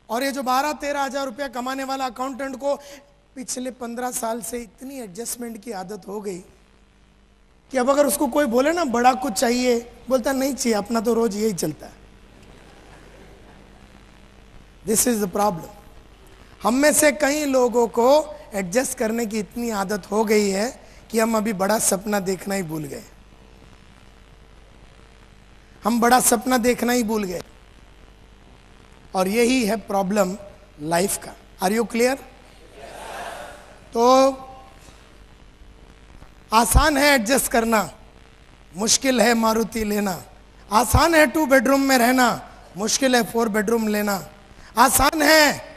और ये जो 12-13 हजार रुपया कमाने वाला अकाउंटेंट को पिछले 15 साल से इतनी एडजस्टमेंट की आदत हो गई कि अब अगर उसको कोई बोले ना बड़ा कुछ चाहिए, बोलता नहीं चाहिए, अपना तो रोज यही चलता है। This is the problem. हम में से कई लोगों को एडजस्ट करने की इतनी आदत हो गई है कि हम अभी बड़ा सपना देखना ही भूल गए। हम बड़ा सपना देखना ही भूल गए, और यही है प्रॉब्लम लाइफ का। Are you clear? तो आसान है एडजस्ट करना, मुश्किल है मारुति लेना। आसान है 2 बेडरूम में रहना, मुश्किल है 4 बेडरूम लेना। आसान है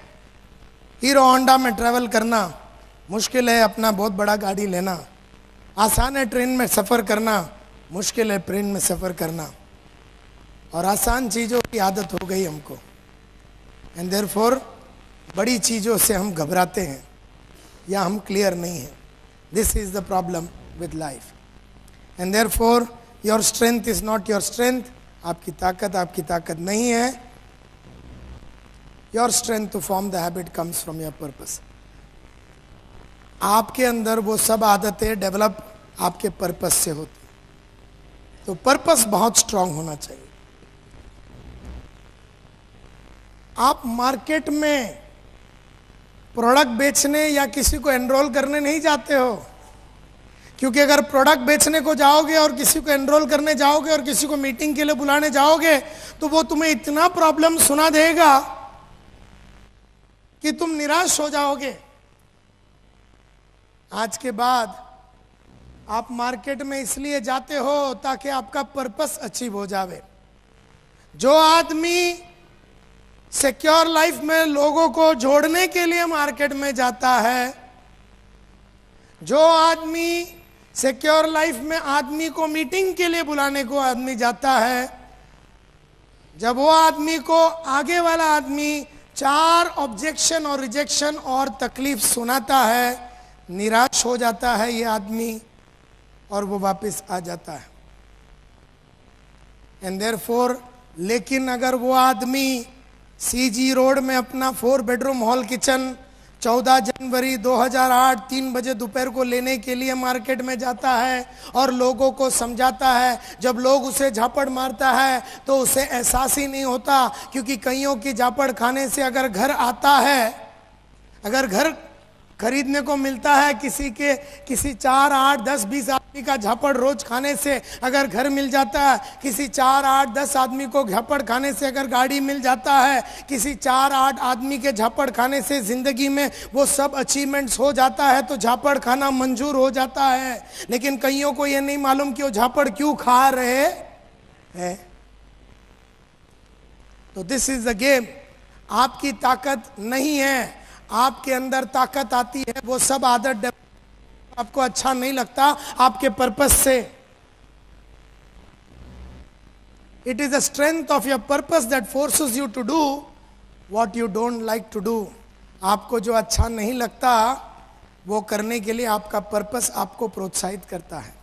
हीरो होंडा में ट्रैवल करना, मुश्किल है अपना बहुत बड़ा गाड़ी लेना। आसान है ट्रेन में सफ़र करना, मुश्किल है प्लेन में सफ़र करना। और आसान चीज़ों की आदत हो गई हमको, एंड देयरफॉर बड़ी चीज़ों से हम घबराते हैं या हम क्लियर नहीं हैं। This is the problem with life, and therefore your strength is not your strength. आपकी ताकत नहीं है। Your strength to form the habit comes from your purpose. आपके अंदर वो सब आदतें डेवलप आपके पर्पस से होती, तो पर्पस बहुत स्ट्रांग होना चाहिए। आप मार्केट में प्रोडक्ट बेचने या किसी को एनरोल करने नहीं जाते हो, क्योंकि अगर प्रोडक्ट बेचने को जाओगे और किसी को एनरोल करने जाओगे और किसी को मीटिंग के लिए बुलाने जाओगे तो वो तुम्हें इतना प्रॉब्लम सुना देगा कि तुम निराश हो जाओगे। आज के बाद आप मार्केट में इसलिए जाते हो ताकि आपका पर्पस अचीव हो जावे। जो आदमी सिक्योर लाइफ में लोगों को जोड़ने के लिए मार्केट में जाता है, जो आदमी सिक्योर लाइफ में आदमी को मीटिंग के लिए बुलाने को आदमी जाता है, जब वो आदमी को आगे वाला आदमी 4 ऑब्जेक्शन और रिजेक्शन और तकलीफ सुनाता है, निराश हो जाता है ये आदमी और वो वापस आ जाता है। एंड देयरफॉर लेकिन अगर वो आदमी सीजी रोड में अपना 4 बेडरूम हॉल किचन 14 जनवरी 2008 3 बजे दोपहर को लेने के लिए मार्केट में जाता है और लोगों को समझाता है, जब लोग उसे झापड़ मारता है तो उसे एहसास ही नहीं होता, क्योंकि कईयों की झापड़ खाने से अगर घर आता है, अगर घर खरीदने को मिलता है, किसी 4, 8, 10, 20 आदमी का झापड़ रोज खाने से अगर घर मिल जाता है, किसी 4, 8, 10 आदमी को झापड़ खाने से अगर गाड़ी मिल जाता है, किसी 4, 8 आदमी के झापड़ खाने से जिंदगी में वो सब अचीवमेंट्स हो जाता है, तो झापड़ खाना मंजूर हो जाता है। लेकिन कईयों को ये नहीं मालूम कि वो झापड़ क्यों खा रहे हैं। तो दिस इज द गेम। आपकी ताकत नहीं है, आपके अंदर ताकत आती है, वो सब आदत आपको अच्छा नहीं लगता आपके पर्पस से। It is the strength of your purpose that forces you to do what you don't like to do. आपको जो अच्छा नहीं लगता वो करने के लिए आपका पर्पस आपको प्रोत्साहित करता है।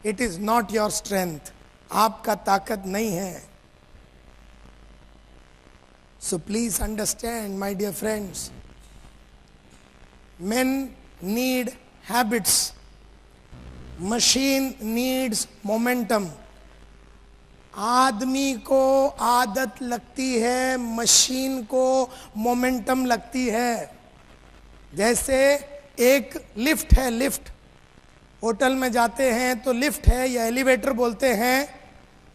It is not your strength, आपका ताकत नहीं है। So please understand, my dear friends, men need habits, machine needs momentum. आदमी को आदत लगती है, मशीन को मोमेंटम लगती है। जैसे एक लिफ्ट है, लिफ्ट होटल में जाते हैं तो लिफ्ट है या एलिवेटर बोलते हैं,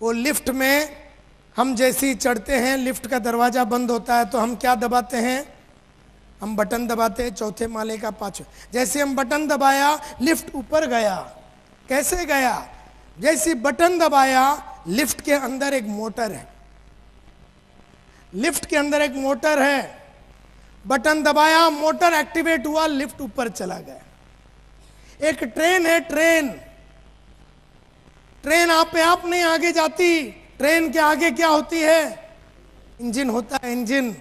वो लिफ्ट में हम जैसे ही चढ़ते हैं लिफ्ट का दरवाजा बंद होता है तो हम क्या दबाते हैं, हम बटन दबाते हैं 4थे माले का 5। जैसे हम बटन दबाया लिफ्ट ऊपर गया। कैसे गया? जैसे बटन दबाया, लिफ्ट के अंदर एक मोटर है, लिफ्ट के अंदर एक मोटर है, बटन दबाया, मोटर एक्टिवेट हुआ, लिफ्ट ऊपर चला गया। एक ट्रेन है, ट्रेन आप नहीं आगे जाती। ट्रेन के आगे क्या होती है? इंजन होता है, इंजन।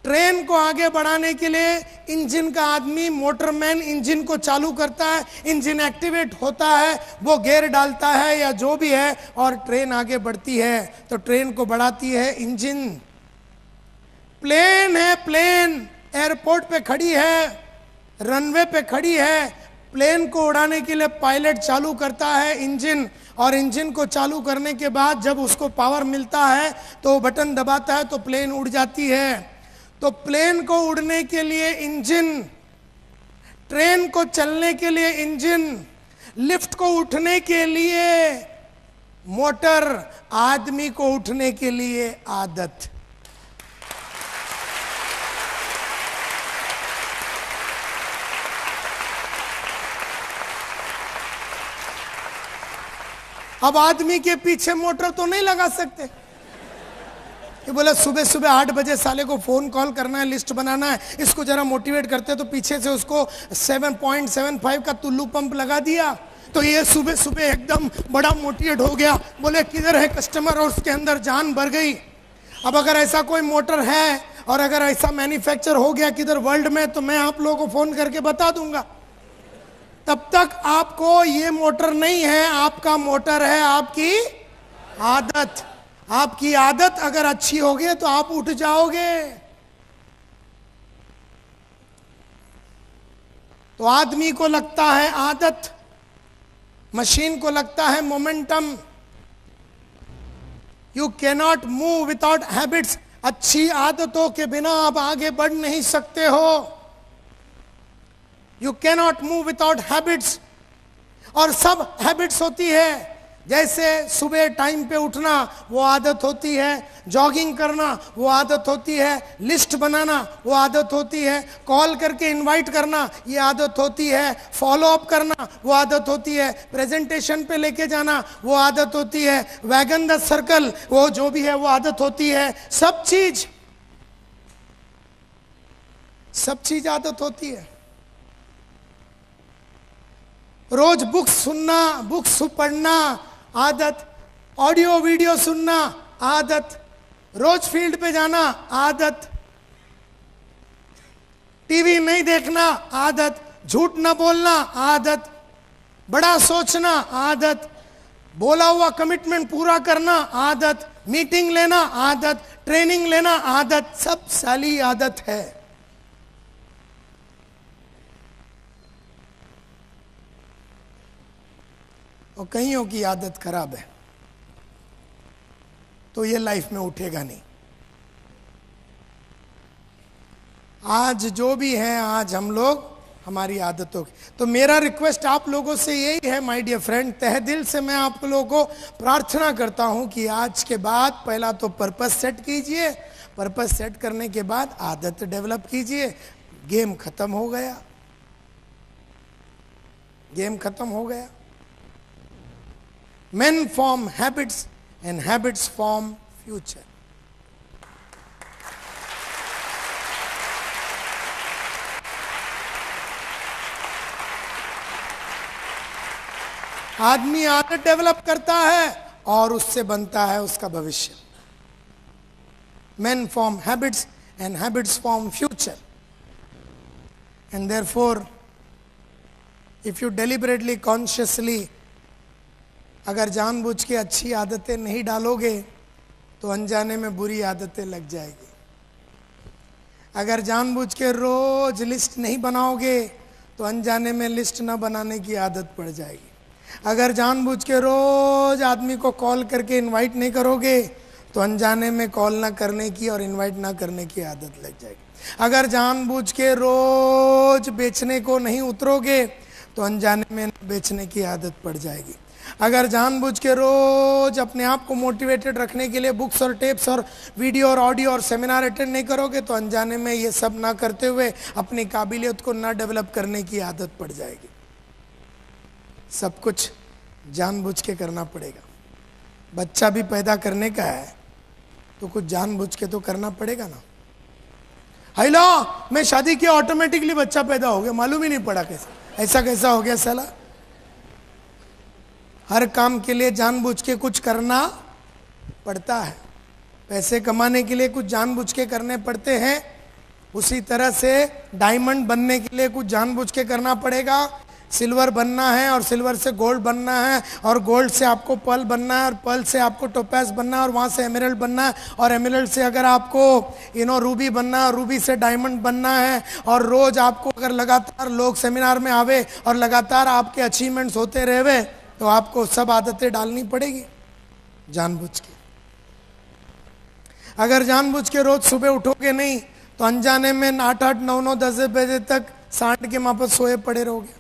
ट्रेन को आगे बढ़ाने के लिए इंजन का आदमी, मोटरमैन इंजन को चालू करता है, इंजन एक्टिवेट होता है, वो गियर डालता है या जो भी है, और ट्रेन आगे बढ़ती है। तो ट्रेन को बढ़ाती है इंजन। प्लेन है, प्लेन एयरपोर्ट पे खड़ी है, रनवे पे खड़ी है, प्लेन को उड़ाने के लिए पायलट चालू करता है इंजन, और इंजन को चालू करने के बाद जब उसको पावर मिलता है तो वो बटन दबाता है तो प्लेन उड़ जाती है। तो प्लेन को उड़ने के लिए इंजन, ट्रेन को चलने के लिए इंजन, लिफ्ट को उठने के लिए मोटर, आदमी को उठने के लिए आदत। अब आदमी के पीछे मोटर तो नहीं लगा सकते। ये बोला सुबह सुबह 8 बजे साले को फोन कॉल करना है, लिस्ट बनाना है, इसको जरा मोटिवेट करते, तो पीछे से उसको 7.75 का टुल्लू पंप लगा दिया, तो ये सुबह सुबह एकदम बड़ा मोटिवेट हो गया। बोले किधर है कस्टमर, और उसके अंदर जान भर गई। अब अगर ऐसा कोई मोटर है और अगर ऐसा मैन्युफैक्चर हो गया किधर वर्ल्ड में, तो मैं आप लोगों को फोन करके बता दूंगा। तब तक आपको ये मोटर नहीं है, आपका मोटर है आपकी आदत। आपकी आदत अगर अच्छी होगी तो आप उठ जाओगे। तो आदमी को लगता है आदत, मशीन को लगता है momentum. You cannot move without habits. अच्छी आदतों के बिना आप आगे बढ़ नहीं सकते हो। You cannot move without habits. और सब हैबिट्स होती है, जैसे सुबह टाइम पे उठना वो आदत होती है, जॉगिंग करना वो आदत होती है, लिस्ट बनाना वो आदत होती है, कॉल करके इनवाइट करना ये आदत होती है, फॉलो अप करना वो आदत होती है, प्रेजेंटेशन पे लेके जाना वो आदत होती है, वैगन द सर्कल वो जो भी है वो आदत होती है। सब चीज आदत होती है। रोज बुक्स सुनना, बुक्स पढ़ना आदत, ऑडियो वीडियो सुनना आदत, रोज फील्ड पे जाना आदत, टीवी नहीं देखना आदत, झूठ ना बोलना आदत, बड़ा सोचना आदत, बोला हुआ कमिटमेंट पूरा करना आदत, मीटिंग लेना आदत, ट्रेनिंग लेना आदत, सब साली आदत है। और कईयों की आदत खराब है तो ये लाइफ में उठेगा नहीं। आज जो भी है, आज हम लोग हमारी आदतों की, तो मेरा रिक्वेस्ट आप लोगों से यही है माय डियर फ्रेंड, तहे दिल से मैं आप लोगों को प्रार्थना करता हूं कि आज के बाद पहला तो पर्पस सेट कीजिए, पर्पस सेट करने के बाद आदत डेवलप कीजिए। गेम खत्म हो गया, गेम खत्म हो गया। Men form habits and habits form future. आदमी आदत डेवलप करता है और उससे बनता है उसका भविष्य। Men form habits and habits form future. And therefore, if you deliberately, consciously अगर जानबूझ के अच्छी आदतें नहीं डालोगे तो अनजाने में बुरी आदतें लग जाएगी। अगर जानबूझ के रोज लिस्ट नहीं बनाओगे तो अनजाने में लिस्ट ना बनाने की आदत पड़ जाएगी। अगर जानबूझ के रोज आदमी को कॉल करके इनवाइट नहीं करोगे तो अनजाने में कॉल ना करने की और इनवाइट ना करने की आदत लग जाएगी। अगर जानबूझ के रोज बेचने को नहीं उतरोगे तो अनजाने में बेचने की आदत पड़ जाएगी। अगर जानबूझ के रोज अपने आप को मोटिवेटेड रखने के लिए बुक्स और टेप्स और वीडियो और ऑडियो और सेमिनार अटेंड नहीं करोगे तो अनजाने में ये सब ना करते हुए अपनी काबिलियत को ना डेवलप करने की आदत पड़ जाएगी। सब कुछ जानबूझ के करना पड़ेगा। बच्चा भी पैदा करने का है तो कुछ जानबूझ के तो करना पड़ेगा ना। हाइला मैं शादी किया ऑटोमेटिकली बच्चा पैदा हो गया, मालूम ही नहीं पड़ा कैसे, ऐसा कैसा हो गया साला। हर काम के लिए जानबूझ के कुछ करना पड़ता है। पैसे कमाने के लिए कुछ जानबूझ के करने पड़ते हैं, उसी तरह से डायमंड बनने के लिए कुछ जानबूझ के करना पड़ेगा। सिल्वर बनना है और सिल्वर से गोल्ड बनना है, और गोल्ड से आपको पर्ल बनना है, और पर्ल से आपको टोपैज बनना है, और वहाँ से एमराल्ड बनना है, और एमराल्ड से अगर आपको रूबी बनना है, और रूबी से डायमंड बनना है। और रोज आपको अगर लगातार लोग सेमिनार में आवे और लगातार आपके अचीवमेंट्स होते रहे तो आपको सब आदतें डालनी पड़ेगी जानबूझ के। अगर जानबूझ के रोज सुबह उठोगे नहीं तो अनजाने में 8-8, 9-9, 10 बजे तक सांड के मापस सोए पड़े रहोगे।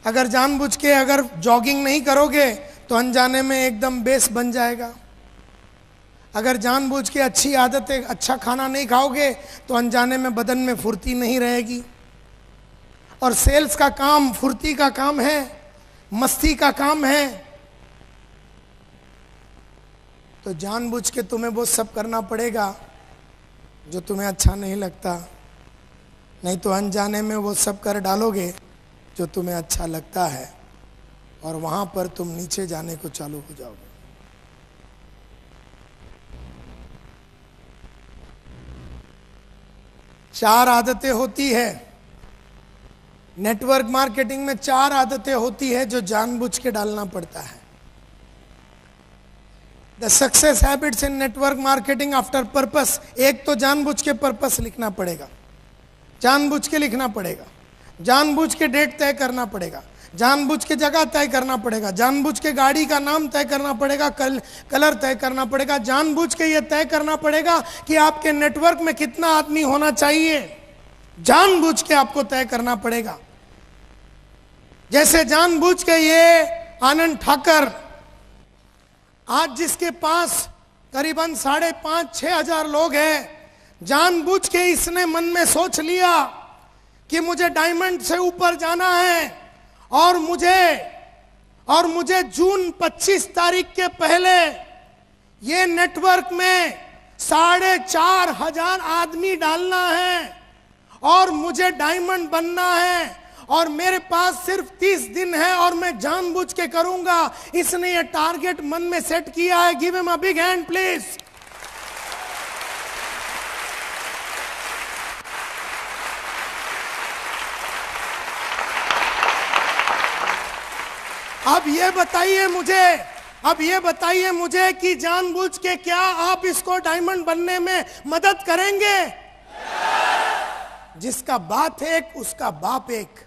अगर जानबूझ के अगर जॉगिंग नहीं करोगे तो अनजाने में एकदम बेस बन जाएगा। अगर जानबूझ के अच्छी आदतें, अच्छा खाना नहीं खाओगे तो अनजाने में बदन में फुर्ती नहीं रहेगी। और सेल्स का काम फुर्ती का काम है, मस्ती का काम है। तो जानबूझ के तुम्हें वो सब करना पड़ेगा जो तुम्हें अच्छा नहीं लगता, नहीं तो अनजाने में वो सब कर डालोगे जो तुम्हें अच्छा लगता है, और वहां पर तुम नीचे जाने को चालू हो जाओगे। चार आदतें होती है नेटवर्क मार्केटिंग में, 4 आदतें होती है जो जानबूझ के डालना पड़ता है। The success habits in network marketing after purpose. एक तो जानबूझ के पर्पस लिखना पड़ेगा, जानबूझ के लिखना पड़ेगा, जानबूझ के डेट तय करना पड़ेगा, जानबूझ के जगह तय करना पड़ेगा, जानबूझ के गाड़ी का नाम तय करना पड़ेगा, कलर तय करना पड़ेगा, जानबूझ के ये तय करना पड़ेगा कि आपके नेटवर्क में कितना आदमी होना चाहिए, जानबूझ के आपको तय करना पड़ेगा। जैसे जानबूझ के ये आनंद ठाकर आज जिसके पास करीबन 5,500-6 हजार लोग हैं, जानबूझ के इसने मन में सोच लिया कि मुझे डायमंड से ऊपर जाना है, और मुझे जून 25 तारीख के पहले ये नेटवर्क में 4,500 आदमी डालना है, और मुझे डायमंड बनना है, और मेरे पास सिर्फ 30 दिन है और मैं जानबूझ के करूंगा। इसने ये टारगेट मन में सेट किया है। Give him a big hand please. अब ये बताइए मुझे कि जानबूझ के क्या आप इसको डायमंड बनने में मदद करेंगे? जिसका बात एक उसका बाप एक।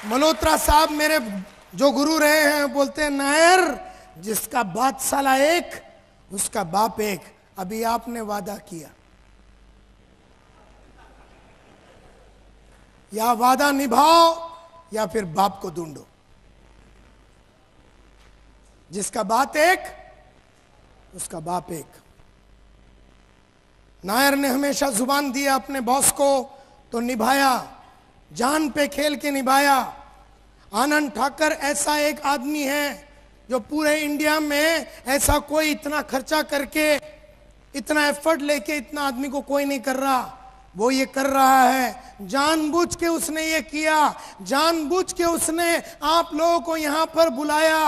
मल्होत्रा साहब मेरे जो गुरु रहे हैं बोलते हैं, नायर जिसका बात साला एक उसका बाप एक। अभी आपने वादा किया, या वादा निभाओ या फिर बाप को ढूंढो। जिसका बात एक उसका बाप एक। नायर ने हमेशा जुबान दिया अपने बॉस को तो निभाया, जान पे खेल के निभाया। आनंद ठाकर ऐसा एक आदमी है जो पूरे इंडिया में ऐसा कोई इतना खर्चा करके, इतना एफर्ट लेके इतना आदमी को कोई नहीं कर रहा, वो ये कर रहा है। जानबूझ के उसने ये किया, जानबूझ के उसने आप लोगों को यहां पर बुलाया।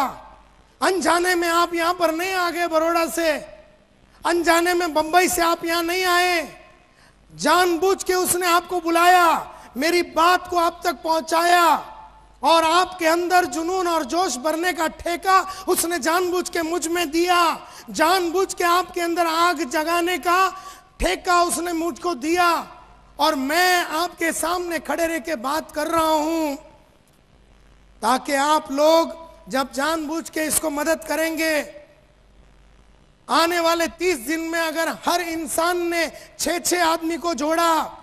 अनजाने में आप यहां पर नहीं आ गए बड़ौदा से, अनजाने में बंबई से आप यहां नहीं आए, जानबूझ के उसने आपको बुलाया, मेरी बात को आप तक पहुंचाया, और आपके अंदर जुनून और जोश भरने का ठेका उसने जानबूझ के मुझ में दिया। जानबूझ के आपके अंदर आग जगाने का ठेका उसने मुझको दिया, और मैं आपके सामने खड़े रह के बात कर रहा हूं ताकि आप लोग जब जानबूझ के इसको मदद करेंगे, आने वाले 30 दिन में अगर हर इंसान ने 6-6 आदमी को जोड़ा,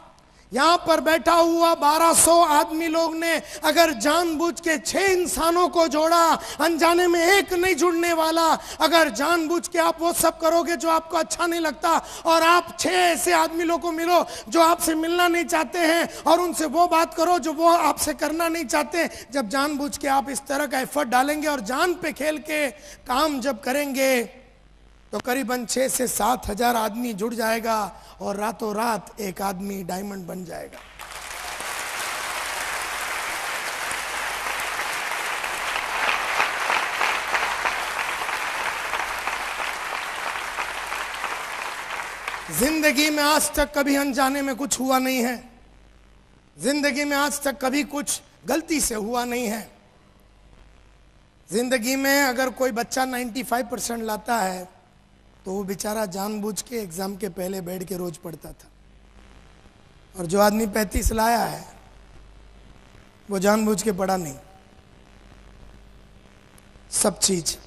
यहां पर बैठा हुआ 1200 आदमी लोग ने अगर जानबूझ के 6 इंसानों को जोड़ा, अनजाने में एक नहीं जुड़ने वाला। अगर जानबूझ के आप वो सब करोगे जो आपको अच्छा नहीं लगता, और आप 6 ऐसे आदमी लोगों को मिलो जो आपसे मिलना नहीं चाहते हैं, और उनसे वो बात करो जो वो आपसे करना नहीं चाहते। जब जानबूझ के आप इस तरह का एफर्ट डालेंगे और जान पे खेल के काम जब करेंगे तो करीबन 6 से 7 हजार आदमी जुड़ जाएगा, और रातों रात एक आदमी डायमंड बन जाएगा। जिंदगी में आज तक कभी अनजाने में कुछ हुआ नहीं है। जिंदगी में आज तक कभी कुछ गलती से हुआ नहीं है। जिंदगी में अगर कोई बच्चा 95% लाता है तो वो बेचारा जानबूझ के एग्जाम के पहले बैठ के रोज पढ़ता था, और जो आदमी 35 लाया है वो जानबूझ के पढ़ा नहीं। सब चीज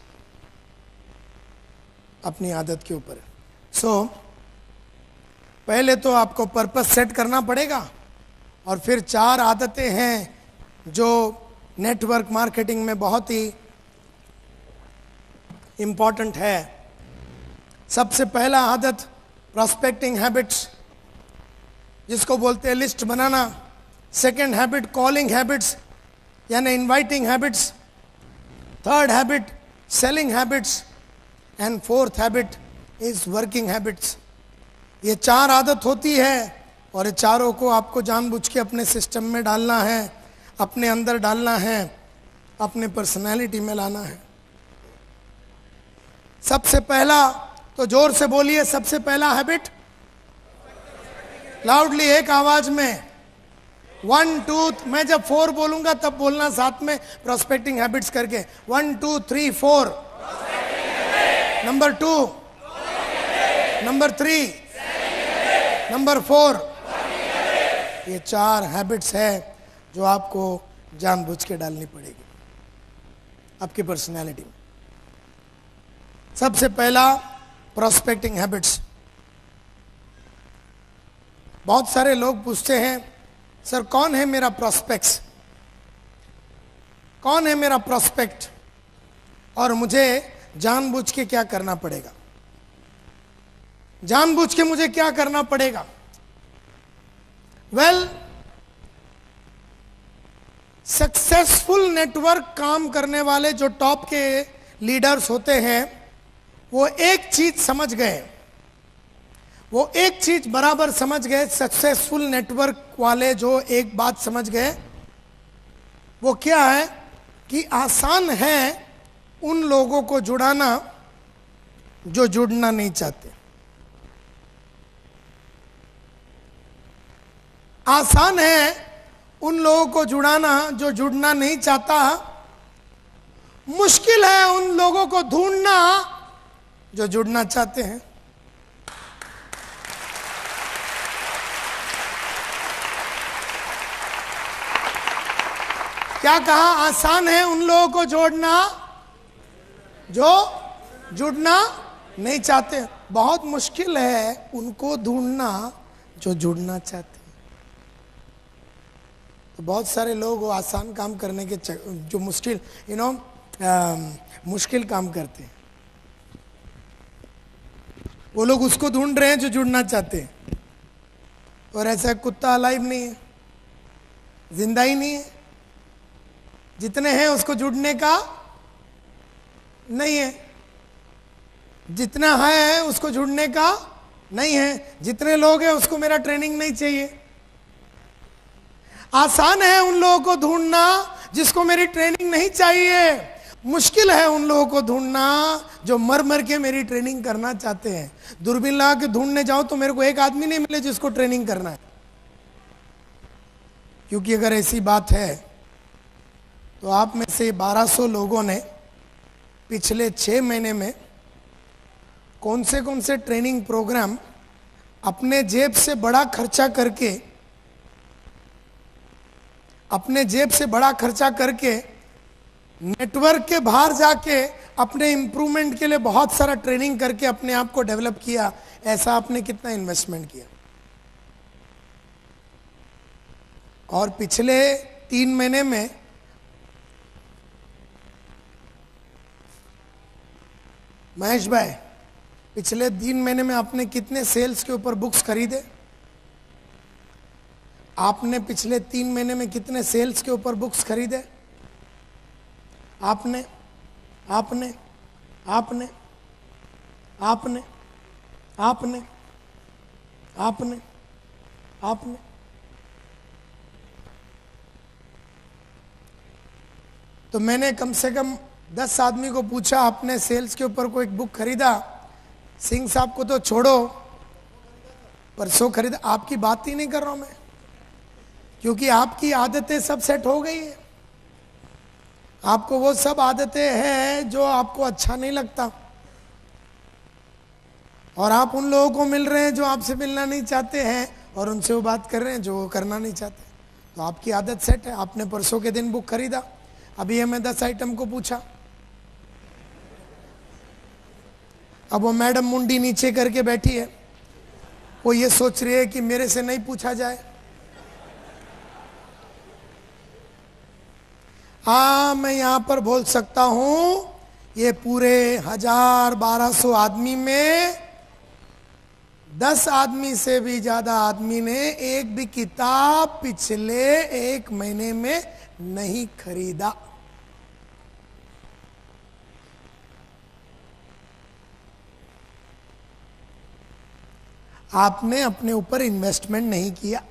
अपनी आदत के ऊपर है। पहले तो आपको पर्पस सेट करना पड़ेगा, और फिर 4 आदतें हैं जो नेटवर्क मार्केटिंग में बहुत ही इंपॉर्टेंट है। सबसे पहला आदत प्रोस्पेक्टिंग हैबिट्स, जिसको बोलते हैं लिस्ट बनाना। सेकंड हैबिट कॉलिंग हैबिट्स यानी inviting habits. Third habit selling habits, and fourth habit is working habits. ये 4 आदत होती है, और ये चारों को आपको जानबूझ के अपने सिस्टम में डालना है, अपने अंदर डालना है, अपने पर्सनालिटी में लाना है। सबसे पहला, तो जोर से बोलिए, सबसे पहला हैबिट, लाउडली एक आवाज में, 1 2। मैं जब 4 बोलूंगा तब बोलना साथ में, प्रोस्पेक्टिंग हैबिट्स करके। 1 2 3 4। Number 2, number 3, number 4। ये 4 हैबिट्स है जो आपको जानबूझ के डालनी पड़ेगी आपकी पर्सनैलिटी में। सबसे पहला प्रोस्पेक्टिंग हैबिट्स। बहुत सारे लोग पूछते हैं, सर कौन है मेरा प्रोस्पेक्ट्स, कौन है मेरा प्रोस्पेक्ट, और मुझे जानबूझ के क्या करना पड़ेगा, जानबूझ के मुझे क्या करना पड़ेगा। वेल, सक्सेसफुल नेटवर्क काम करने वाले जो टॉप के लीडर्स होते हैं, वो एक चीज समझ गए, वो एक चीज बराबर समझ गए। सक्सेसफुल नेटवर्क वाले जो एक बात समझ गए, वो क्या है कि आसान है उन लोगों को जुड़ाना जो जुड़ना नहीं चाहते। आसान है उन लोगों को जुड़ाना जो जुड़ना नहीं चाहता। मुश्किल है उन लोगों को ढूंढना जो जुड़ना चाहते हैं। क्या कहा? आसान है उन लोगों को जोड़ना जो जुड़ना नहीं चाहते, बहुत मुश्किल है उनको ढूंढना जो जुड़ना चाहते हैं। तो बहुत सारे लोग वो आसान काम करने के जो मुश्किल मुश्किल काम करते हैं, वो लोग उसको ढूंढ रहे हैं जो जुड़ना चाहते हैं। और ऐसा कुत्ता अलाइव नहीं है, जिंदा ही नहीं है। जितने हैं उसको जुड़ने का नहीं है, जितना है उसको जुड़ने का नहीं है। जितने लोग हैं उसको मेरा ट्रेनिंग नहीं चाहिए। आसान है उन लोगों को ढूंढना जिसको मेरी ट्रेनिंग नहीं चाहिए। मुश्किल है उन लोगों को ढूंढना जो मर मर के मेरी ट्रेनिंग करना चाहते हैं। दूरबीन लगा के ढूंढने जाओ तो मेरे को एक आदमी नहीं मिले जिसको ट्रेनिंग करना है। क्योंकि अगर ऐसी बात है तो आप में से 1200 लोगों ने पिछले 6 महीने में कौन से ट्रेनिंग प्रोग्राम अपने जेब से बड़ा खर्चा करके, अपने जेब से बड़ा खर्चा करके नेटवर्क के बाहर जाके अपने इंप्रूवमेंट के लिए बहुत सारा ट्रेनिंग करके अपने आप को डेवलप किया। ऐसा आपने कितना इन्वेस्टमेंट किया? और पिछले 3 महीने में महेश भाई, पिछले 3 महीने में आपने कितने सेल्स के ऊपर बुक्स खरीदे? आपने पिछले 3 महीने में कितने सेल्स के ऊपर बुक्स खरीदे? आपने आपने आपने आपने आपने आपने आपने तो मैंने कम से कम 10 आदमी को पूछा, आपने सेल्स के ऊपर कोई एक बुक खरीदा? सिंह साहब को तो छोड़ो, परसों खरीद, आपकी बात ही नहीं कर रहा हूं मैं, क्योंकि आपकी आदतें सब सेट हो गई है। आपको वो सब आदतें हैं जो आपको अच्छा नहीं लगता, और आप उन लोगों को मिल रहे हैं जो आपसे मिलना नहीं चाहते हैं, और उनसे वो बात कर रहे हैं जो वो करना नहीं चाहते। तो आपकी आदत सेट है। आपने परसों के दिन बुक खरीदा, अभी हमें 10 आइटम को पूछा, अब वो मैडम मुंडी नीचे करके बैठी है, वो ये सोच रही है कि मेरे से नहीं पूछा जाए। हाँ, मैं यहां पर बोल सकता हूं, ये पूरे 1000-1200 आदमी में 10 आदमी से भी ज्यादा आदमी ने एक भी किताब पिछले 1 महीने में नहीं खरीदा। आपने अपने ऊपर इन्वेस्टमेंट नहीं किया।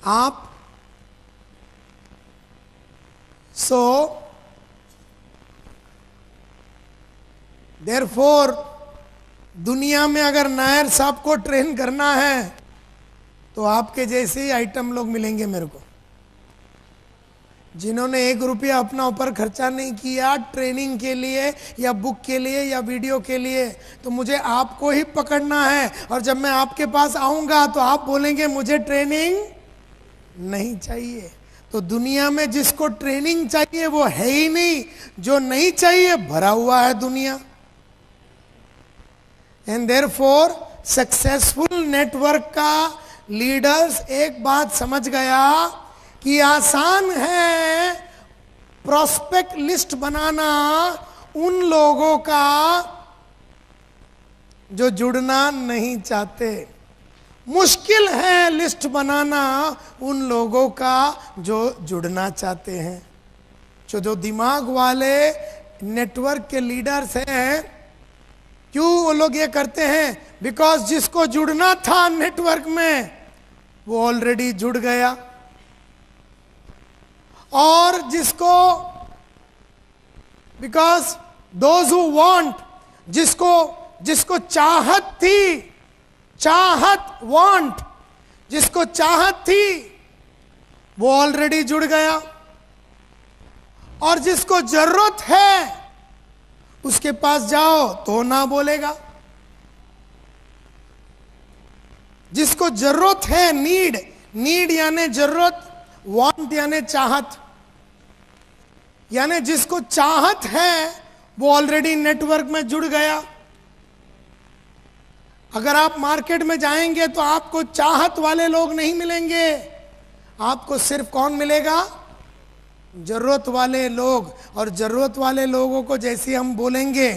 आप देयरफॉर दुनिया में अगर नायर साहब को ट्रेन करना है तो आपके जैसे ही आइटम लोग मिलेंगे मेरे को, जिन्होंने 1 रुपया अपना ऊपर खर्चा नहीं किया ट्रेनिंग के लिए या बुक के लिए या वीडियो के लिए। तो मुझे आपको ही पकड़ना है, और जब मैं आपके पास आऊंगा तो आप बोलेंगे मुझे ट्रेनिंग नहीं चाहिए। तो दुनिया में जिसको ट्रेनिंग चाहिए वो है ही नहीं, जो नहीं चाहिए भरा हुआ है दुनिया। एंड देयरफॉर सक्सेसफुल नेटवर्क का लीडर्स एक बात समझ गया कि आसान है प्रोस्पेक्ट लिस्ट बनाना उन लोगों का जो जुड़ना नहीं चाहते, मुश्किल है लिस्ट बनाना उन लोगों का जो जुड़ना चाहते हैं। जो दिमाग वाले नेटवर्क के लीडर्स हैं, क्यों वो लोग ये करते हैं? बिकॉज जिसको जुड़ना था नेटवर्क में वो ऑलरेडी जुड़ गया, और जिसको बिकॉज दोज हु वांट, जिसको चाहत थी, चाहत वांट, जिसको चाहत थी वो ऑलरेडी जुड़ गया, और जिसको जरूरत है उसके पास जाओ तो ना बोलेगा। जिसको जरूरत है, नीड यानी जरूरत, वांट यानी चाहत, यानी जिसको चाहत है वो ऑलरेडी नेटवर्क में जुड़ गया। अगर आप मार्केट में जाएंगे तो आपको चाहत वाले लोग नहीं मिलेंगे, आपको सिर्फ कौन मिलेगा? जरूरत वाले लोग। और जरूरत वाले लोगों को जैसे हम बोलेंगे,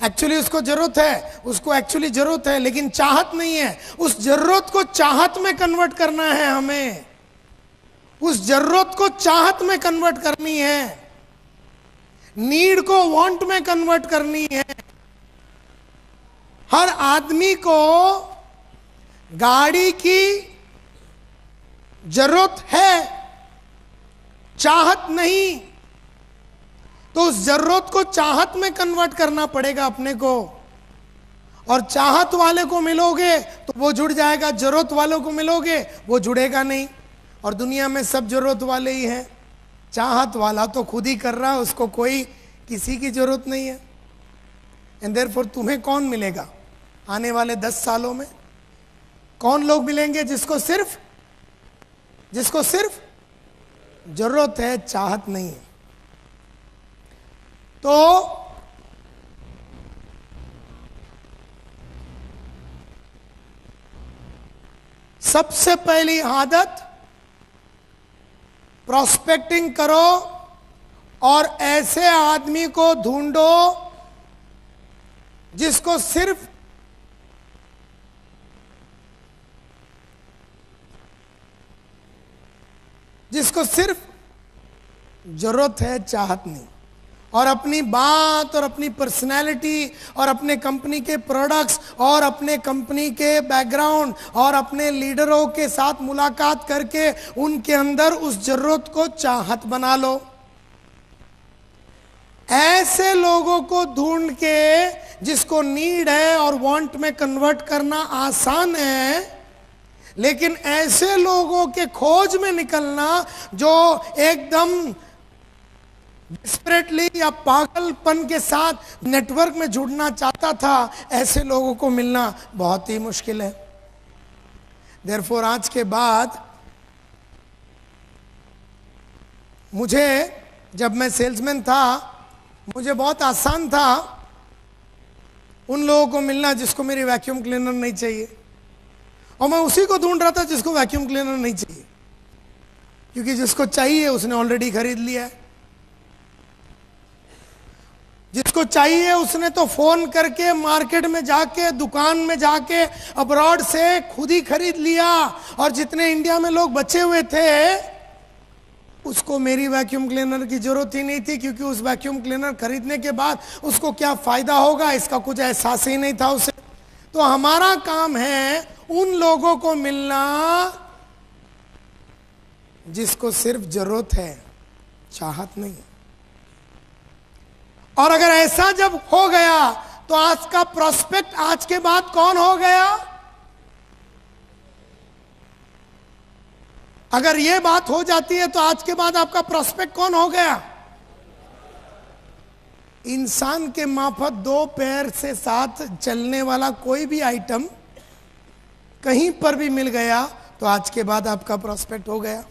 एक्चुअली उसको जरूरत है, उसको एक्चुअली जरूरत है लेकिन चाहत नहीं है, उस जरूरत को चाहत में कन्वर्ट करना है हमें, उस जरूरत को चाहत में कन्वर्ट करनी है, नीड को वांट में कन्वर्ट करनी है। हर आदमी को गाड़ी की जरूरत है, चाहत नहीं, तो उस जरूरत को चाहत में कन्वर्ट करना पड़ेगा अपने को। और चाहत वाले को मिलोगे तो वो जुड़ जाएगा, जरूरत वालों को मिलोगे वो जुड़ेगा नहीं। और दुनिया में सब जरूरत वाले ही हैं, चाहत वाला तो खुद ही कर रहा है, उसको कोई किसी की जरूरत नहीं है। एंड देयरफॉर तुम्हें कौन मिलेगा आने वाले 10 सालों में? कौन लोग मिलेंगे जिसको सिर्फ जरूरत है, चाहत नहीं है? तो सबसे पहली आदत प्रोस्पेक्टिंग करो, और ऐसे आदमी को ढूंढो जिसको सिर्फ जरूरत है, चाहत नहीं। और अपनी बात और अपनी पर्सनैलिटी और अपने कंपनी के प्रोडक्ट्स और अपने कंपनी के बैकग्राउंड और अपने लीडरों के साथ मुलाकात करके उनके अंदर उस जरूरत को चाहत बना लो। ऐसे लोगों को ढूंढ के जिसको नीड है और वांट में कन्वर्ट करना आसान है, लेकिन ऐसे लोगों के खोज में निकलना जो एकदम डिस्परेटली या पागलपन के साथ नेटवर्क में जुड़ना चाहता था, ऐसे लोगों को मिलना बहुत ही मुश्किल है। देयरफॉर आज के बाद मुझे, जब मैं सेल्समैन था, मुझे बहुत आसान था उन लोगों को मिलना जिसको मेरी वैक्यूम क्लीनर नहीं चाहिए, और मैं उसी को ढूंढ रहा था जिसको वैक्यूम क्लीनर नहीं चाहिए, क्योंकि जिसको चाहिए उसने ऑलरेडी खरीद लिया है। जिसको चाहिए उसने तो फोन करके मार्केट में जाके, दुकान में जाके, अब्रॉड से खुद ही खरीद लिया, और जितने इंडिया में लोग बचे हुए थे उसको मेरी वैक्यूम क्लीनर की जरूरत ही नहीं थी, क्योंकि उस वैक्यूम क्लीनर खरीदने के बाद उसको क्या फायदा होगा इसका कुछ एहसास ही नहीं था उसे। तो हमारा काम है उन लोगों को मिलना जिसको सिर्फ जरूरत है, चाहत नहीं। और अगर ऐसा जब हो गया तो आज का प्रोस्पेक्ट आज के बाद कौन हो गया? अगर यह बात हो जाती है तो आज के बाद आपका प्रोस्पेक्ट कौन हो गया? इंसान के माफत दो पैर से साथ चलने वाला कोई भी आइटम कहीं पर भी मिल गया तो आज के बाद आपका प्रोस्पेक्ट हो गया।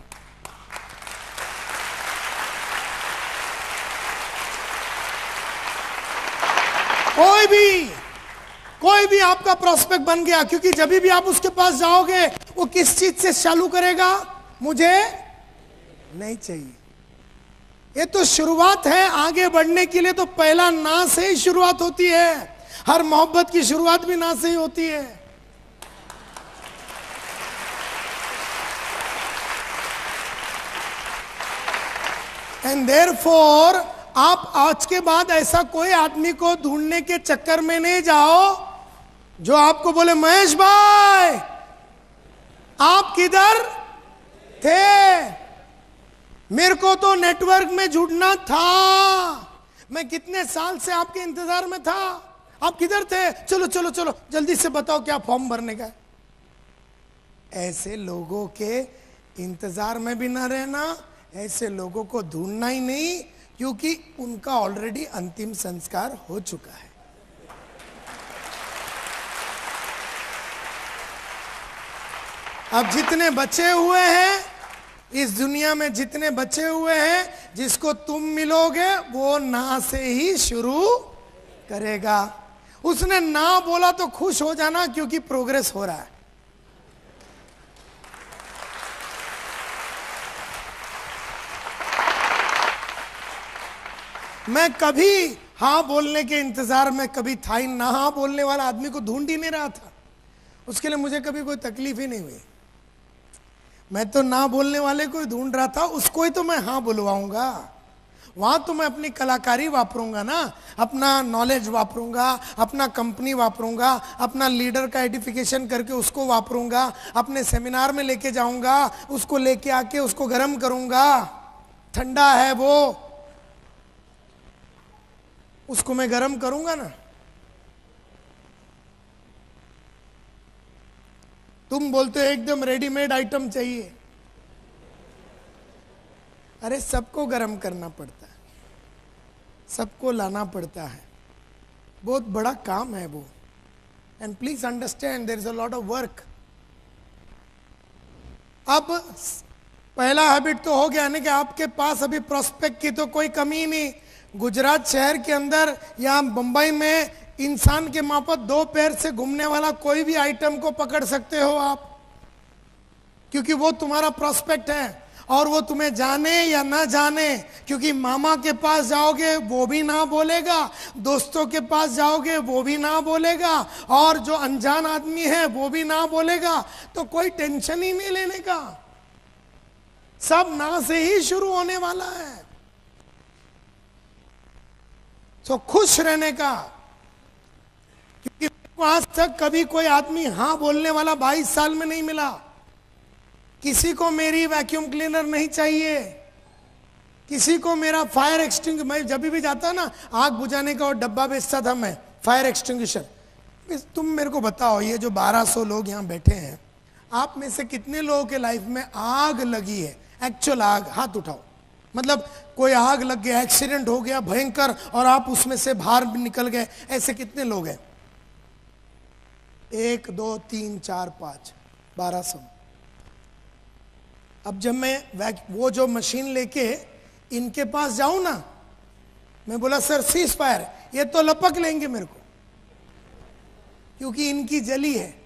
कोई भी आपका प्रोस्पेक्ट बन गया, क्योंकि जब भी आप उसके पास जाओगे वो किस चीज से चालू करेगा? मुझे नहीं चाहिए। ये तो शुरुआत है आगे बढ़ने के लिए, तो पहला ना से ही शुरुआत होती है। हर मोहब्बत की शुरुआत भी ना से ही होती है। एंड देयरफॉर आप आज के बाद ऐसा कोई आदमी को ढूंढने के चक्कर में नहीं जाओ जो आपको बोले महेश भाई आप किधर थे, मेरे को तो नेटवर्क में जुड़ना था, मैं कितने साल से आपके इंतजार में था, आप किधर थे, चलो चलो चलो जल्दी से बताओ क्या फॉर्म भरने का है। ऐसे लोगों के इंतजार में भी ना रहना, ऐसे लोगों को ढूंढना ही नहीं, क्योंकि उनका ऑलरेडी अंतिम संस्कार हो चुका है। अब जितने बचे हुए हैं इस दुनिया में, जितने बचे हुए हैं, जिसको तुम मिलोगे वो ना से ही शुरू करेगा। उसने ना बोला तो खुश हो जाना, क्योंकि प्रोग्रेस हो रहा है। मैं कभी हाँ बोलने के इंतजार में कभी था ही ना, हाँ बोलने वाला आदमी को ढूंढ ही नहीं रहा था। उसके लिए मुझे कभी कोई तकलीफ ही नहीं हुई। मैं तो ना बोलने वाले को ही ढूंढ रहा था, उसको ही तो मैं हाँ बुलवाऊंगा। वहां तो मैं अपनी कलाकारी वापरूंगा ना, अपना नॉलेज वापरूंगा, अपना कंपनी वापरूंगा, अपना लीडर का एडिफिकेशन करके उसको वापरूंगा, अपने सेमिनार में लेके जाऊंगा, उसको लेके आके उसको गर्म करूंगा। ठंडा है वो, उसको मैं गर्म करूंगा ना। तुम बोलते हो एकदम रेडीमेड आइटम चाहिए। अरे सबको गर्म करना पड़ता है, सबको लाना पड़ता है, बहुत बड़ा काम है वो। And please understand there is a lot of work. अब पहला हैबिट तो हो गया ना कि आपके पास अभी प्रोस्पेक्ट की तो कोई कमी नहीं। गुजरात शहर के अंदर या बंबई में इंसान के माफत दो पैर से घूमने वाला कोई भी आइटम को पकड़ सकते हो आप, क्योंकि वो तुम्हारा प्रोस्पेक्ट है। और वो तुम्हें जाने या ना जाने, क्योंकि मामा के पास जाओगे वो भी ना बोलेगा, दोस्तों के पास जाओगे वो भी ना बोलेगा, और जो अनजान आदमी है वो भी ना बोलेगा। तो कोई टेंशन ही नहीं लेने का, सब ना से ही शुरू होने वाला है। तो खुश रहने का, क्योंकि आज तक कभी कोई आदमी हाँ बोलने वाला 22 साल में नहीं मिला। किसी को मेरी वैक्यूम क्लीनर नहीं चाहिए, किसी को मेरा फायर एक्सटिंग, मैं जब भी जाता ना आग बुझाने का और डब्बा बेचता था मैं, फायर एक्सटिंग्विशर। तुम मेरे को बताओ, ये जो 1200 लोग यहाँ बैठे हैं, आप में से कितने लोगों के लाइफ में आग लगी है, एक्चुअल आग? हाथ उठाओ। मतलब कोई आग लग गया, एक्सीडेंट हो गया भयंकर और आप उसमें से बाहर निकल गए, ऐसे कितने लोग हैं? 1 2 3 4 5 1200। अब जब मैं वो जो मशीन लेके इनके पास जाऊं ना, मैं बोला सर सीज फायर, ये तो लपक लेंगे मेरे को, क्योंकि इनकी जली है।